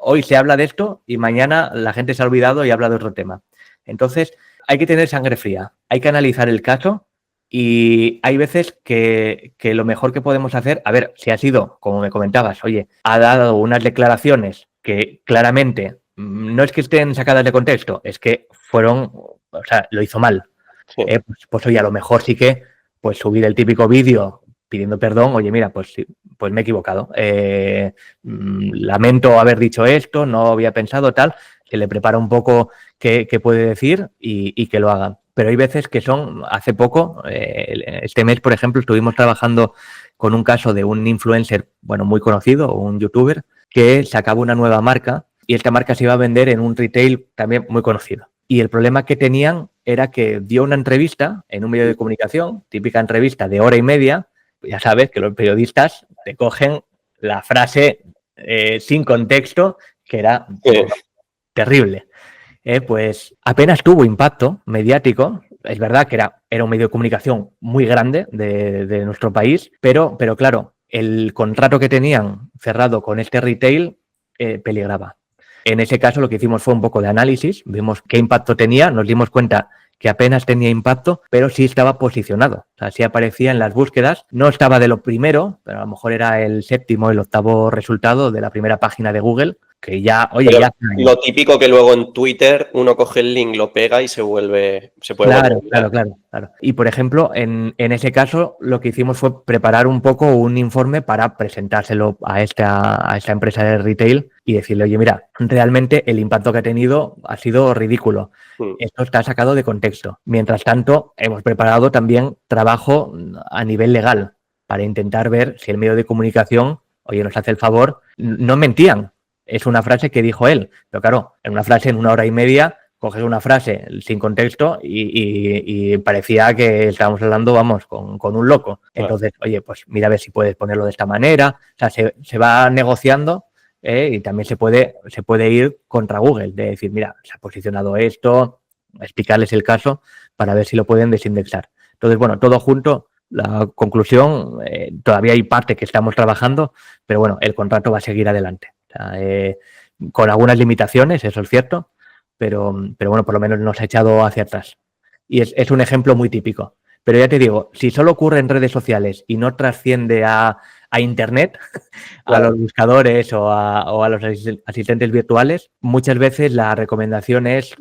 hoy se habla de esto y mañana la gente se ha olvidado y habla de otro tema. Entonces, hay que tener sangre fría. Hay que analizar el caso Y hay veces que lo mejor que podemos hacer, a ver, si ha sido, como me comentabas, oye, ha dado unas declaraciones que claramente no es que estén sacadas de contexto, es que fueron, o sea, lo hizo mal. Sí. Pues oye, a lo mejor sí que pues subir el típico vídeo pidiendo perdón, oye, mira, pues sí, pues me he equivocado. Lamento haber dicho esto, no había pensado tal, que le prepara un poco qué puede decir y que lo haga. Pero hay veces que son, hace poco, este mes, por ejemplo, estuvimos trabajando con un caso de un influencer, bueno, muy conocido, un youtuber, que sacaba una nueva marca y esta marca se iba a vender en un retail también muy conocido. Y el problema que tenían era que dio una entrevista en un medio de comunicación, típica entrevista de hora y media. Ya sabes que los periodistas te cogen la frase sin contexto, que era terrible. Pues apenas tuvo impacto mediático. Es verdad que era un medio de comunicación muy grande de nuestro país, pero claro, el contrato que tenían cerrado con este retail peligraba. En ese caso lo que hicimos fue un poco de análisis, vimos qué impacto tenía, nos dimos cuenta que apenas tenía impacto, pero sí estaba posicionado. O sea, sí aparecía en las búsquedas, no estaba de lo primero, pero a lo mejor era el séptimo, el octavo resultado de la primera página de Google, que ya, oye, Pero ya... lo típico que luego en Twitter uno coge el link, lo pega y se puede Claro, volver viral. claro. Y por ejemplo, en ese caso, lo que hicimos fue preparar un poco un informe para presentárselo a esta empresa de retail y decirle, oye, mira, realmente el impacto que ha tenido ha sido ridículo. Esto está sacado de contexto. Mientras tanto, hemos preparado también trabajo a nivel legal para intentar ver si el medio de comunicación, oye, nos hace el favor, no mentían. Es una frase que dijo él, pero claro, en una frase en una hora y media coges una frase sin contexto y parecía que estábamos hablando, vamos, con un loco. Entonces, oye, pues mira a ver si puedes ponerlo de esta manera. O sea, se va negociando y también se puede ir contra Google, de decir, mira, se ha posicionado esto, explicarles el caso para ver si lo pueden desindexar. Entonces, bueno, todo junto, la conclusión, todavía hay parte que estamos trabajando, pero bueno, el contrato va a seguir adelante. O sea, con algunas limitaciones, eso es cierto, pero bueno, por lo menos nos ha echado hacia atrás. Y es un ejemplo muy típico. Pero ya te digo, si solo ocurre en redes sociales y no trasciende a Internet, a los buscadores o a los asistentes virtuales, muchas veces la recomendación es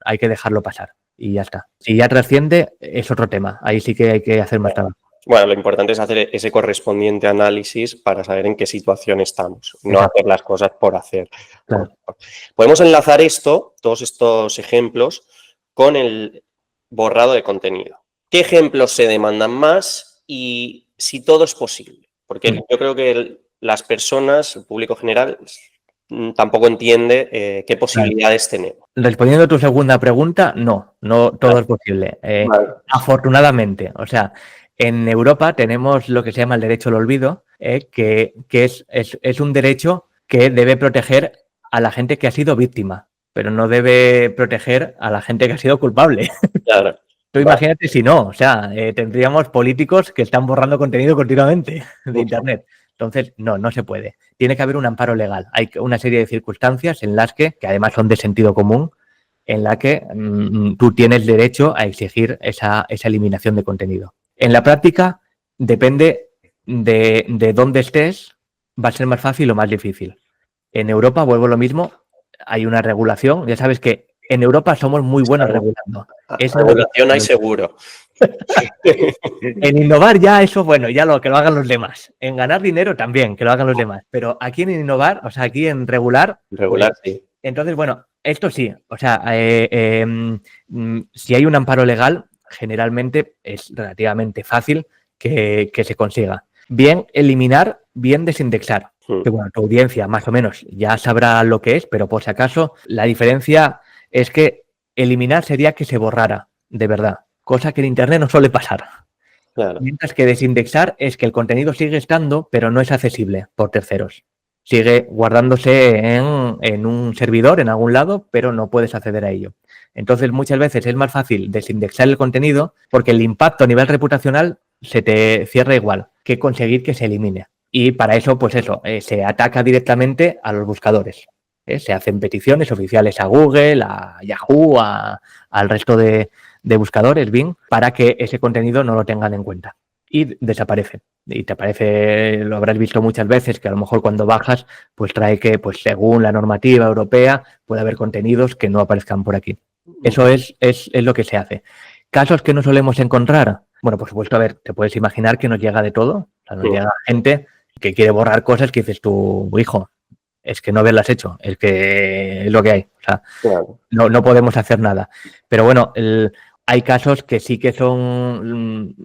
hay que dejarlo pasar y ya está. Si ya trasciende, es otro tema. Ahí sí que hay que hacer más trabajo. Bueno, lo importante es hacer ese correspondiente análisis para saber en qué situación estamos, no hacer las cosas por hacer. Claro. Podemos enlazar todos estos ejemplos, con el borrado de contenido. ¿Qué ejemplos se demandan más y si todo es posible? Porque yo creo que las personas, el público general, tampoco entiende qué posibilidades tenemos. Respondiendo a tu segunda pregunta, no todo es posible. Afortunadamente, o sea, en Europa tenemos lo que se llama el derecho al olvido, que es un derecho que debe proteger a la gente que ha sido víctima, pero no debe proteger a la gente que ha sido culpable. Claro. Tú imagínate si no, o sea, tendríamos políticos que están borrando contenido continuamente de Internet. Entonces, no se puede. Tiene que haber un amparo legal. Hay una serie de circunstancias en las que además son de sentido común, en la que tú tienes derecho a exigir esa eliminación de contenido. En la práctica, depende de dónde estés, va a ser más fácil o más difícil. En Europa, vuelvo a lo mismo, hay una regulación. Ya sabes que en Europa somos muy buenos regulando. Regulación hay seguro. En innovar ya eso, bueno, ya que lo hagan los demás. En ganar dinero también, que lo hagan los demás. Pero aquí en innovar, o sea, aquí en regular... Regular, pues, sí. Entonces, bueno, esto sí. O sea, si hay un amparo legal, generalmente es relativamente fácil que se consiga. Bien eliminar, bien desindexar. Que bueno, tu audiencia más o menos ya sabrá lo que es, pero por si acaso, la diferencia es que eliminar sería que se borrara, de verdad. Cosa que en Internet no suele pasar. Claro. Mientras que desindexar es que el contenido sigue estando, pero no es accesible por terceros. Sigue guardándose en un servidor en algún lado, pero no puedes acceder a ello. Entonces, muchas veces es más fácil desindexar el contenido porque el impacto a nivel reputacional se te cierra igual que conseguir que se elimine. Y para eso, pues eso, se ataca directamente a los buscadores. Se hacen peticiones oficiales a Google, a Yahoo, al resto de de buscadores, Bing, para que ese contenido no lo tengan en cuenta. Y desaparece. Y te aparece, lo habrás visto muchas veces, que a lo mejor cuando bajas, pues trae que, pues según la normativa europea, puede haber contenidos que no aparezcan por aquí. Eso es lo que se hace. Casos que no solemos encontrar. Bueno, por supuesto, a ver, te puedes imaginar que nos llega de todo. O sea, nos llega gente que quiere borrar cosas que dices tú, hijo, es que no haberlas hecho, es que es lo que hay. O sea, Claro. no podemos hacer nada. Pero bueno, hay casos que sí que son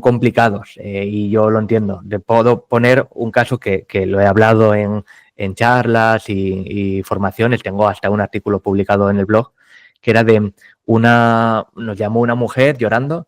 complicados y yo lo entiendo. Te puedo poner un caso que lo he hablado en charlas y formaciones. Tengo hasta un artículo publicado en el blog que era nos llamó una mujer llorando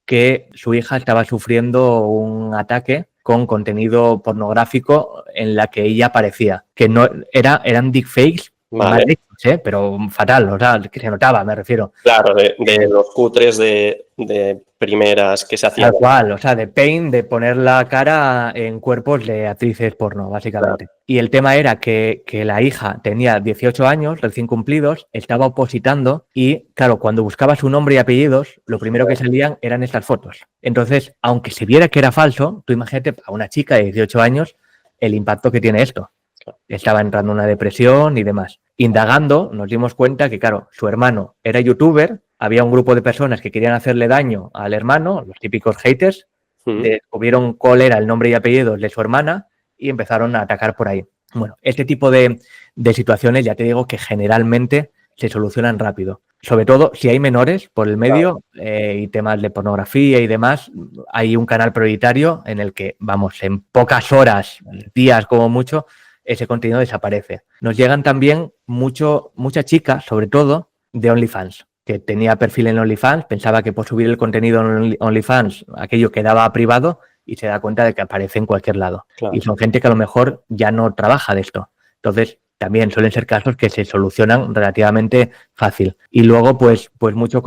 que su hija estaba sufriendo un ataque con contenido pornográfico en la que ella aparecía, que no eran deepfakes, mal hechos, pero fatal, o sea, que se notaba, me refiero. Claro, de los cutres de primeras que se hacían. Tal cual, o sea, de Paint, de poner la cara en cuerpos de actrices porno, básicamente. Claro. Y el tema era que la hija tenía 18 años, recién cumplidos, estaba opositando y, claro, cuando buscaba su nombre y apellidos, lo primero que salían eran estas fotos. Entonces, aunque se viera que era falso, tú imagínate a una chica de 18 años el impacto que tiene esto. Estaba entrando en una depresión y demás. Indagando, nos dimos cuenta que, claro, su hermano era youtuber, había un grupo de personas que querían hacerle daño al hermano, los típicos haters, descubrieron cuál era el nombre y apellidos de su hermana y empezaron a atacar por ahí. Bueno, este tipo de situaciones, ya te digo que generalmente se solucionan rápido. Sobre todo si hay menores por el medio y temas de pornografía y demás, hay un canal prioritario en el que, vamos, en pocas horas, días como mucho, ese contenido desaparece. Nos llegan también muchas chicas, sobre todo, de OnlyFans, que tenía perfil en OnlyFans, pensaba que por subir el contenido en OnlyFans aquello quedaba privado y se da cuenta de que aparece en cualquier lado. Claro. Y son gente que a lo mejor ya no trabaja de esto. Entonces, también suelen ser casos que se solucionan relativamente fácil. Y luego, pues mucho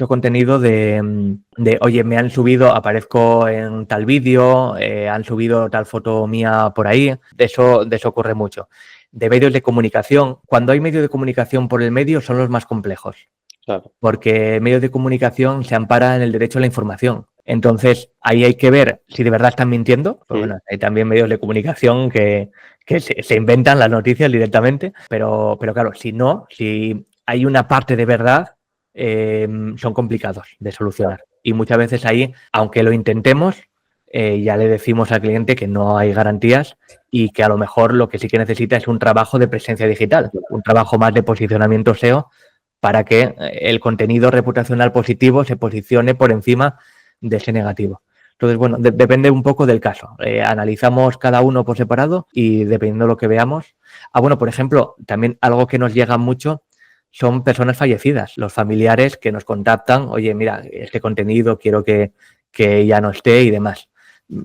contenido de oye, me han subido, aparezco en tal vídeo, han subido tal foto mía por ahí. De eso ocurre mucho. De medios de comunicación, cuando hay medios de comunicación por el medio, son los más complejos. Claro. Porque medios de comunicación se amparan en el derecho a la información. Entonces, ahí hay que ver si de verdad están mintiendo. Pues bueno, hay también medios de comunicación que se inventan las noticias directamente, pero claro, si hay una parte de verdad, son complicados de solucionar. Y muchas veces ahí, aunque lo intentemos, ya le decimos al cliente que no hay garantías y que a lo mejor lo que sí que necesita es un trabajo de presencia digital, un trabajo más de posicionamiento SEO para que el contenido reputacional positivo se posicione por encima de ese negativo. Entonces, bueno, depende un poco del caso. Analizamos cada uno por separado y dependiendo de lo que veamos. Bueno, por ejemplo, también algo que nos llega mucho son personas fallecidas, los familiares que nos contactan, oye, mira, este contenido quiero que ya no esté y demás.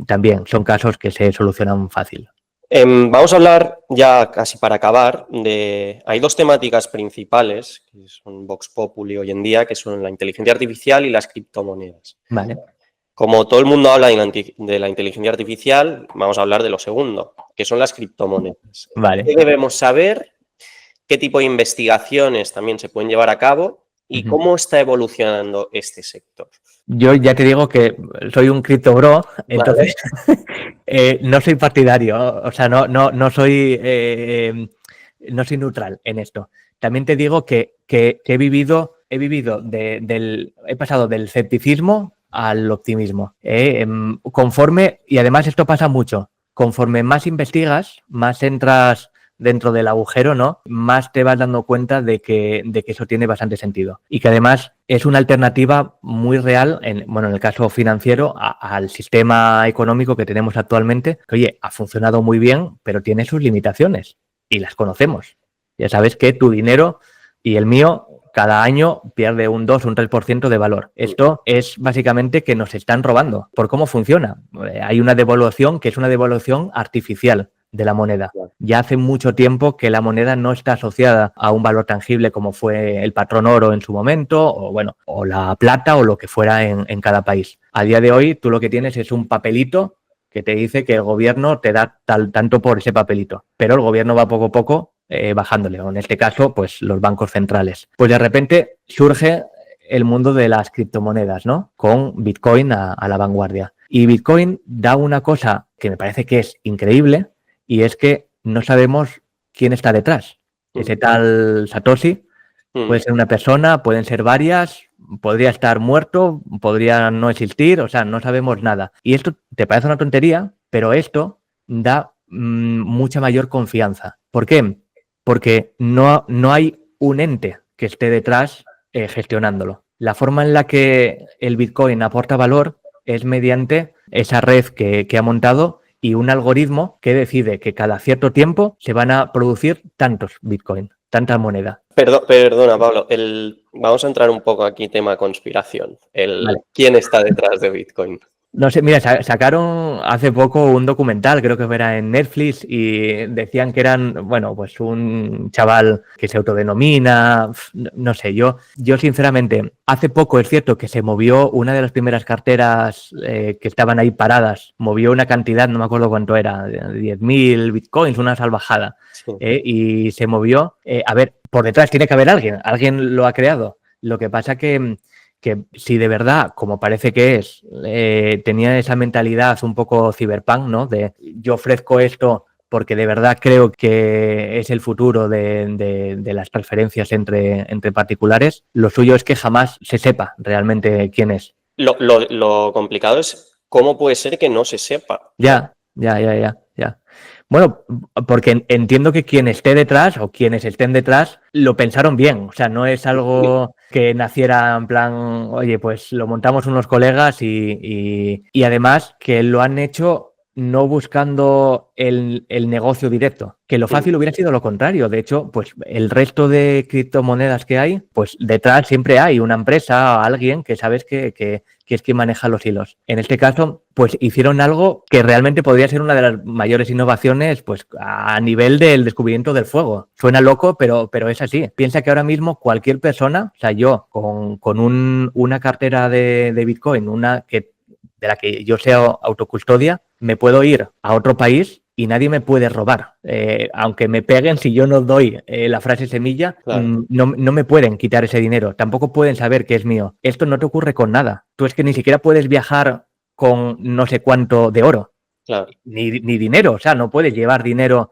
También son casos que se solucionan fácil. Vamos a hablar ya casi para acabar hay dos temáticas principales que son Vox Populi hoy en día, que son la inteligencia artificial y las criptomonedas. Vale. Como todo el mundo habla de la inteligencia artificial, vamos a hablar de lo segundo, que son las criptomonedas. Vale. ¿Qué debemos saber? ¿Qué tipo de investigaciones también se pueden llevar a cabo? ¿Y cómo está evolucionando este sector? Yo ya te digo que soy un cripto bro, entonces no soy partidario, o sea, no soy neutral en esto. También te digo que he pasado del escepticismo al optimismo. Conforme, y además esto pasa mucho, conforme más investigas, más entras dentro del agujero, ¿no? Más te vas dando cuenta de que eso tiene bastante sentido. Y que además es una alternativa muy real, en el caso financiero, al sistema económico que tenemos actualmente, que, oye, ha funcionado muy bien, pero tiene sus limitaciones y las conocemos. Ya sabes que tu dinero y el mío cada año pierde un 2, un 3% de valor. Esto es básicamente que nos están robando por cómo funciona. Hay una devaluación que es una devaluación artificial de la moneda. Ya hace mucho tiempo que la moneda no está asociada a un valor tangible como fue el patrón oro en su momento, o la plata o lo que fuera en cada país. A día de hoy tú lo que tienes es un papelito que te dice que el gobierno te da tanto por ese papelito, pero el gobierno va poco a poco bajándole, o en este caso, pues los bancos centrales. Pues de repente surge el mundo de las criptomonedas, ¿no? Con Bitcoin a la vanguardia. Y Bitcoin da una cosa que me parece que es increíble, y es que no sabemos quién está detrás. Ese tal Satoshi puede ser una persona, pueden ser varias, podría estar muerto, podría no existir, o sea, no sabemos nada. Y esto te parece una tontería, pero esto da mucha mayor confianza. ¿Por qué? Porque no hay un ente que esté detrás gestionándolo. La forma en la que el Bitcoin aporta valor es mediante esa red que ha montado y un algoritmo que decide que cada cierto tiempo se van a producir tantos Bitcoin, tanta moneda. Perdona, Pablo, vamos a entrar un poco aquí tema conspiración. Vale. ¿Quién está detrás de Bitcoin? No sé, mira, sacaron hace poco un documental, creo que era en Netflix, y decían que eran, bueno, pues un chaval que se autodenomina, no sé, yo sinceramente, hace poco es cierto que se movió una de las primeras carteras que estaban ahí paradas, movió una cantidad, no me acuerdo cuánto era, 10.000 bitcoins, una salvajada, Sí. Y se movió, a ver, por detrás tiene que haber alguien lo ha creado. Lo que pasa que si de verdad, como parece que es, tenía esa mentalidad un poco cyberpunk, ¿no? De yo ofrezco esto porque de verdad creo que es el futuro de las transferencias entre particulares, lo suyo es que jamás se sepa realmente quién es. Lo complicado es cómo puede ser que no se sepa. Ya. Bueno, porque entiendo que quien esté detrás o quienes estén detrás lo pensaron bien. O sea, no es algo que naciera en plan, oye, pues lo montamos unos colegas y además que lo han hecho no buscando el negocio directo, que lo fácil hubiera sido lo contrario. De hecho, pues el resto de criptomonedas que hay, pues detrás siempre hay una empresa, alguien que sabes que es quien maneja los hilos. En este caso, pues hicieron algo que realmente podría ser una de las mayores innovaciones, pues a nivel del descubrimiento del fuego. Suena loco, pero es así. Piensa que ahora mismo cualquier persona, o sea, yo con una cartera de Bitcoin, de la que yo sea autocustodia, me puedo ir a otro país y nadie me puede robar. Aunque me peguen, si yo no doy la frase semilla, Claro. no me pueden quitar ese dinero. Tampoco pueden saber que es mío. Esto no te ocurre con nada. Tú es que ni siquiera puedes viajar con no sé cuánto de oro. Claro. Ni dinero, o sea, no puedes llevar dinero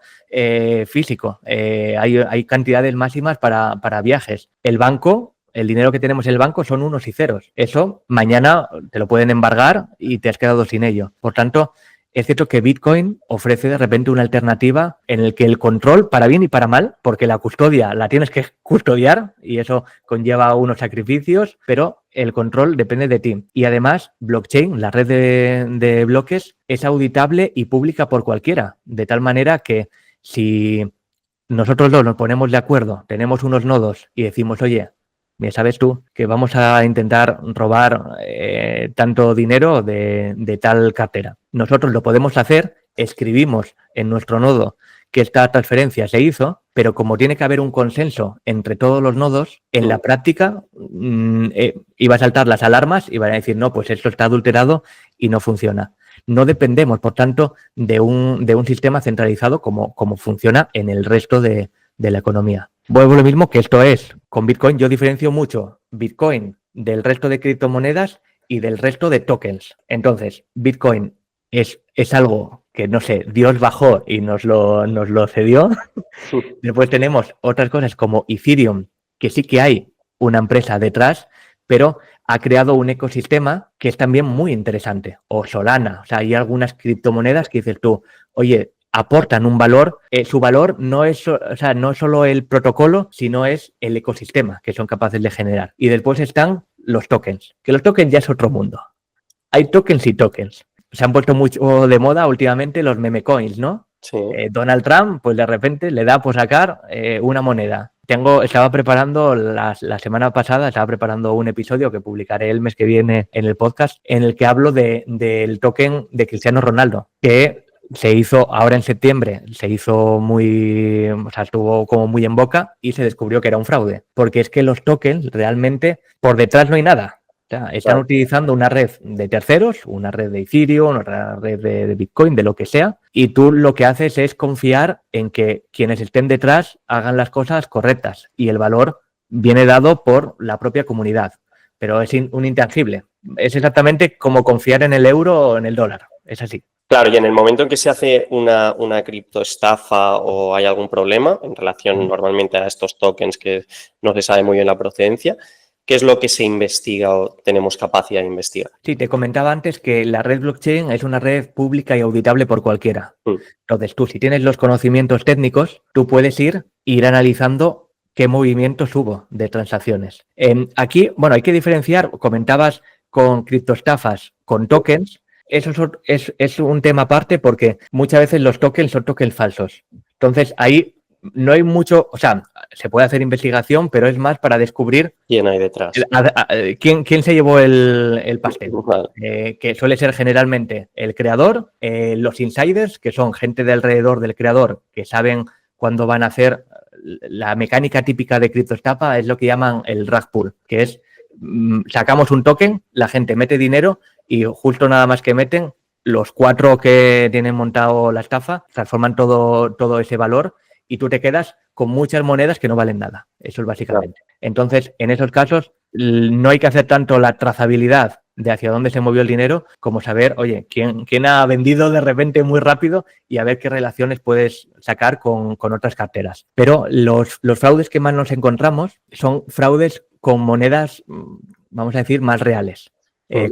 físico. Hay cantidades máximas para viajes. El banco, el dinero que tenemos en el banco son unos y ceros. Eso mañana te lo pueden embargar y te has quedado sin ello. Por tanto, es cierto que Bitcoin ofrece de repente una alternativa en el que el control, para bien y para mal, porque la custodia la tienes que custodiar y eso conlleva unos sacrificios, pero el control depende de ti. Y además, blockchain, la red de bloques, es auditable y pública por cualquiera, de tal manera que si nosotros dos nos ponemos de acuerdo, tenemos unos nodos y decimos, oye, ya sabes tú que vamos a intentar robar tanto dinero de tal cartera. Nosotros lo podemos hacer, escribimos en nuestro nodo que esta transferencia se hizo, pero como tiene que haber un consenso entre todos los nodos, en la práctica iba a saltar las alarmas y van a decir, no, pues esto está adulterado y no funciona. No dependemos, por tanto, de un sistema centralizado como funciona en el resto de la economía. Vuelvo a lo mismo que esto es, con Bitcoin yo diferencio mucho Bitcoin del resto de criptomonedas y del resto de tokens. Entonces, Bitcoin es algo que, no sé, Dios bajó y nos lo cedió. Después tenemos otras cosas como Ethereum, que sí que hay una empresa detrás, pero ha creado un ecosistema que es también muy interesante. O Solana, o sea, hay algunas criptomonedas que dices tú, oye, aportan un valor, su valor no es solo el protocolo, sino es el ecosistema que son capaces de generar. Y después están los tokens, que los tokens ya es otro mundo. Hay tokens y tokens. Se han puesto mucho de moda últimamente los meme coins, ¿no? Sí. Donald Trump, pues de repente le da por sacar una moneda. Estaba preparando la semana pasada, estaba preparando un episodio que publicaré el mes que viene en el podcast, en el que hablo del token de Cristiano Ronaldo, que se hizo ahora en septiembre, estuvo como muy en boca y se descubrió que era un fraude, porque es que los tokens realmente por detrás no hay nada. O sea, están utilizando una red de terceros, una red de Ethereum, otra red de Bitcoin, de lo que sea, y tú lo que haces es confiar en que quienes estén detrás hagan las cosas correctas y el valor viene dado por la propia comunidad. pero es un intangible. Es exactamente como confiar en el euro o en el dólar. Es así. Claro, y en el momento en que se hace una criptoestafa o hay algún problema en relación normalmente a estos tokens que no se sabe muy bien la procedencia, ¿qué es lo que se investiga o tenemos capacidad de investigar? Sí, te comentaba antes que la red blockchain es una red pública y auditable por cualquiera. Entonces, tú, si tienes los conocimientos técnicos, tú puedes ir analizando qué movimientos hubo de transacciones. Aquí, bueno, hay que diferenciar, comentabas con criptoestafas, con tokens. Eso es un tema aparte porque muchas veces los tokens son tokens falsos. Entonces, ahí no hay mucho, o sea, se puede hacer investigación, pero es más para descubrir ¿Quién hay detrás? quién se llevó el pastel. Vale. Que suele ser generalmente el creador, los insiders, que son gente de alrededor del creador que saben cuándo van a hacer la mecánica típica de criptoestafa, es lo que llaman el rug pull, que es sacamos un token, la gente mete dinero y justo nada más que meten, los 4 que tienen montado la estafa transforman todo ese valor y tú te quedas con muchas monedas que no valen nada. Eso es básicamente. Claro. Entonces, en esos casos, no hay que hacer tanto la trazabilidad de hacia dónde se movió el dinero, como saber, oye, quién ha vendido de repente muy rápido y a ver qué relaciones puedes sacar con otras carteras. Pero los fraudes que más nos encontramos son fraudes con monedas, vamos a decir, más reales.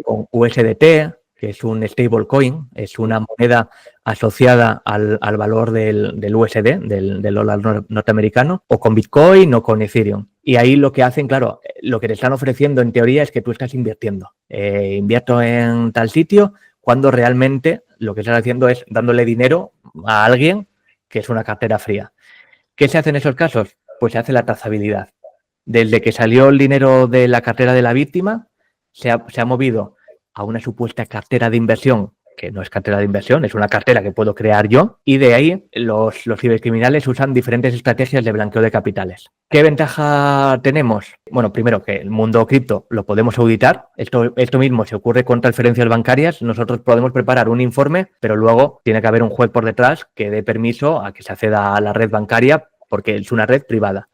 Con USDT, que es un stablecoin, es una moneda asociada al valor del USD, del dólar norteamericano, o con Bitcoin o con Ethereum. Y ahí lo que hacen, claro, lo que te están ofreciendo en teoría es que tú estás invirtiendo. Invierto en tal sitio, cuando realmente lo que estás haciendo es dándole dinero a alguien que es una cartera fría. ¿Qué se hace en esos casos? Pues se hace la trazabilidad. Desde que salió el dinero de la cartera de la víctima, se ha movido a una supuesta cartera de inversión, que no es cartera de inversión, es una cartera que puedo crear yo, y de ahí los cibercriminales usan diferentes estrategias de blanqueo de capitales. ¿Qué ventaja tenemos? Bueno, primero que el mundo cripto lo podemos auditar, esto mismo se ocurre con transferencias bancarias, nosotros podemos preparar un informe, pero luego tiene que haber un juez por detrás que dé permiso a que se acceda a la red bancaria, porque es una red privada.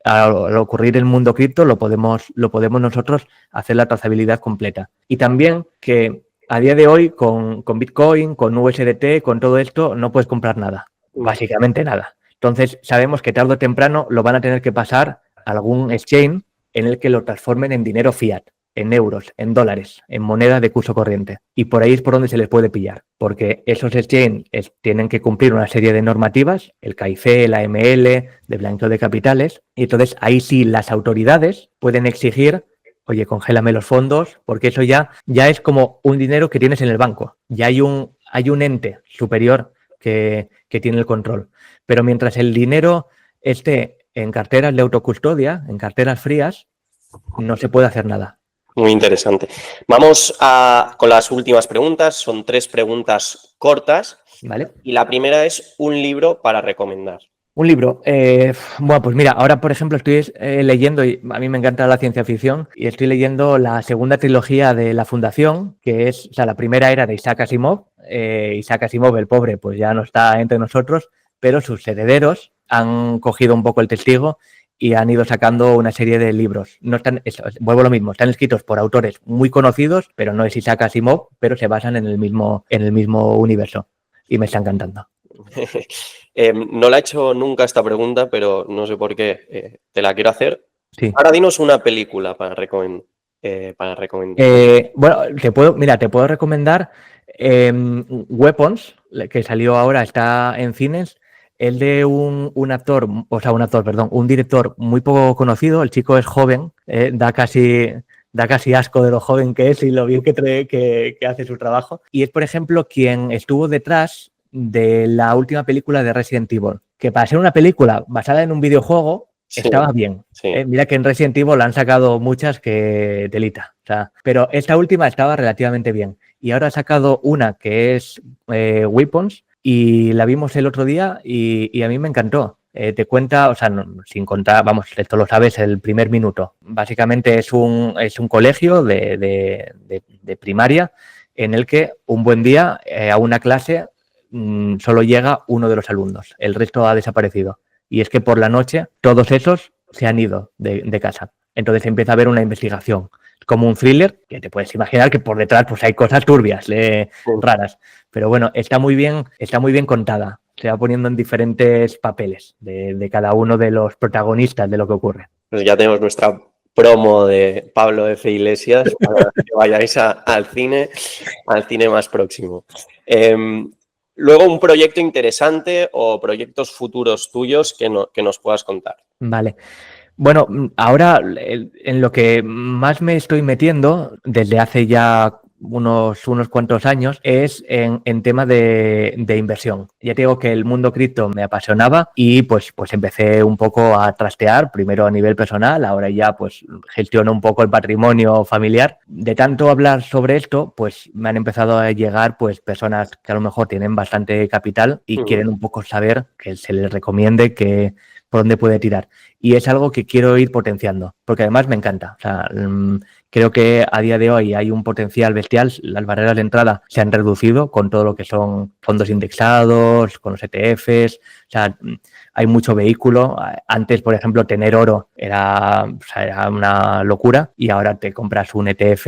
Al ocurrir en el mundo cripto lo podemos nosotros hacer la trazabilidad completa. Y también que a día de hoy con Bitcoin, con USDT, con todo esto no puedes comprar nada, básicamente nada. Entonces sabemos que tarde o temprano lo van a tener que pasar a algún exchange en el que lo transformen en dinero fiat, en euros, en dólares, en moneda de curso corriente. Y por ahí es por donde se les puede pillar, porque esos exchanges tienen que cumplir una serie de normativas, el CAIFE, la AML, de blanqueo de capitales, y entonces ahí sí las autoridades pueden exigir, oye, congélame los fondos, porque eso ya es como un dinero que tienes en el banco. Ya hay un ente superior que tiene el control. Pero mientras el dinero esté en carteras de autocustodia, en carteras frías, no se puede hacer nada. Muy interesante. Vamos con las últimas preguntas. Son 3 preguntas cortas. ¿Vale? Y la primera es un libro para recomendar. Un libro. Bueno, pues mira, ahora por ejemplo estoy leyendo, y a mí me encanta la ciencia ficción, y estoy leyendo la segunda trilogía de La Fundación, que es, o sea, la primera era de Isaac Asimov. Isaac Asimov, el pobre, pues ya no está entre nosotros, pero sus herederos han cogido un poco el testigo y han ido sacando una serie de libros. No están, vuelvo a lo mismo, están escritos por autores muy conocidos, pero no es Isaac Asimov, pero se basan en el mismo universo. Y me está encantando. No la he hecho nunca esta pregunta, pero no sé por qué. Te la quiero hacer. Sí. Ahora dinos una película para recomendar. Bueno, te puedo recomendar Weapons, que salió ahora, está en cines. El de un director muy poco conocido. El chico es joven, da casi asco de lo joven que es y lo bien que hace su trabajo. Y es, por ejemplo, quien estuvo detrás de la última película de Resident Evil, que para ser una película basada en un videojuego estaba bien. Sí. Mira que en Resident Evil han sacado muchas que delita. O sea, pero esta última estaba relativamente bien. Y ahora ha sacado una que es Weapons, y la vimos el otro día y a mí me encantó. Te cuenta, o sea, sin contar, vamos, esto lo sabes, el primer minuto. Básicamente es un colegio de primaria en el que un buen día a una clase solo llega uno de los alumnos. El resto ha desaparecido. Y es que por la noche todos esos se han ido de casa. Entonces empieza a haber una investigación. Como un thriller, que te puedes imaginar que por detrás pues hay cosas turbias, raras. Pero bueno, está muy bien contada. Se va poniendo en diferentes papeles de cada uno de los protagonistas de lo que ocurre. Pues ya tenemos nuestra promo de Pablo F. Iglesias para que vayáis al cine más próximo. Luego, un proyecto interesante o proyectos futuros tuyos que nos puedas contar. Vale. Bueno, ahora en lo que más me estoy metiendo desde hace ya unos cuantos años es en tema de inversión. Ya te digo que el mundo cripto me apasionaba y pues empecé un poco a trastear, primero a nivel personal, ahora ya pues gestiono un poco el patrimonio familiar. De tanto hablar sobre esto, pues me han empezado a llegar pues personas que a lo mejor tienen bastante capital y quieren un poco saber que se les recomiende por dónde puede tirar. Y es algo que quiero ir potenciando, porque además me encanta. O sea, creo que a día de hoy hay un potencial bestial. Las barreras de entrada se han reducido con todo lo que son fondos indexados, con los ETFs. O sea, hay mucho vehículo. Antes, por ejemplo, tener oro era una locura y ahora te compras un ETF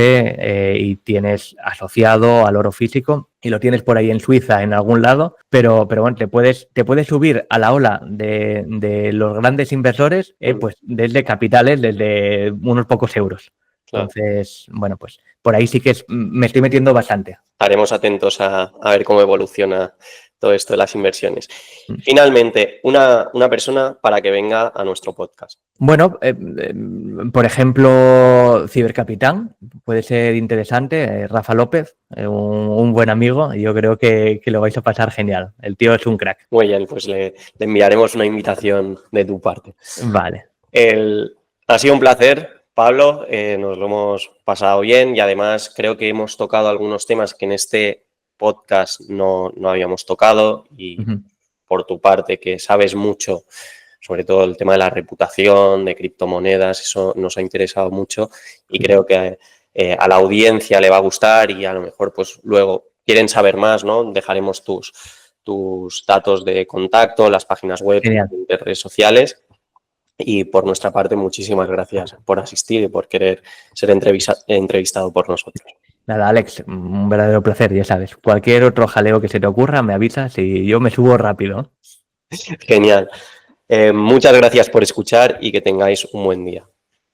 y tienes asociado al oro físico y lo tienes por ahí en Suiza, en algún lado, pero bueno, te puedes subir a la ola de los grandes inversores, pues desde capitales, desde unos pocos euros. Claro. Entonces, bueno, pues por ahí sí que me estoy metiendo bastante. Estaremos atentos a ver cómo evoluciona todo esto de las inversiones. Finalmente, una persona para que venga a nuestro podcast. Bueno, por ejemplo, Cibercapitán, puede ser interesante. Rafa López, un buen amigo, y yo creo que lo vais a pasar genial. El tío es un crack. Muy bien, pues le enviaremos una invitación de tu parte. Vale. Ha sido un placer, Pablo, nos lo hemos pasado bien y además creo que hemos tocado algunos temas que en este podcast no habíamos tocado y por tu parte, que sabes mucho, sobre todo el tema de la reputación, de criptomonedas, eso nos ha interesado mucho y creo que a la audiencia le va a gustar y a lo mejor pues luego quieren saber más, ¿no? Dejaremos tus datos de contacto, las páginas web, de redes sociales. Y por nuestra parte, muchísimas gracias por asistir y por querer ser entrevistado por nosotros. Nada, Alex, un verdadero placer, ya sabes. Cualquier otro jaleo que se te ocurra, me avisas y yo me subo rápido. Genial. Muchas gracias por escuchar y que tengáis un buen día.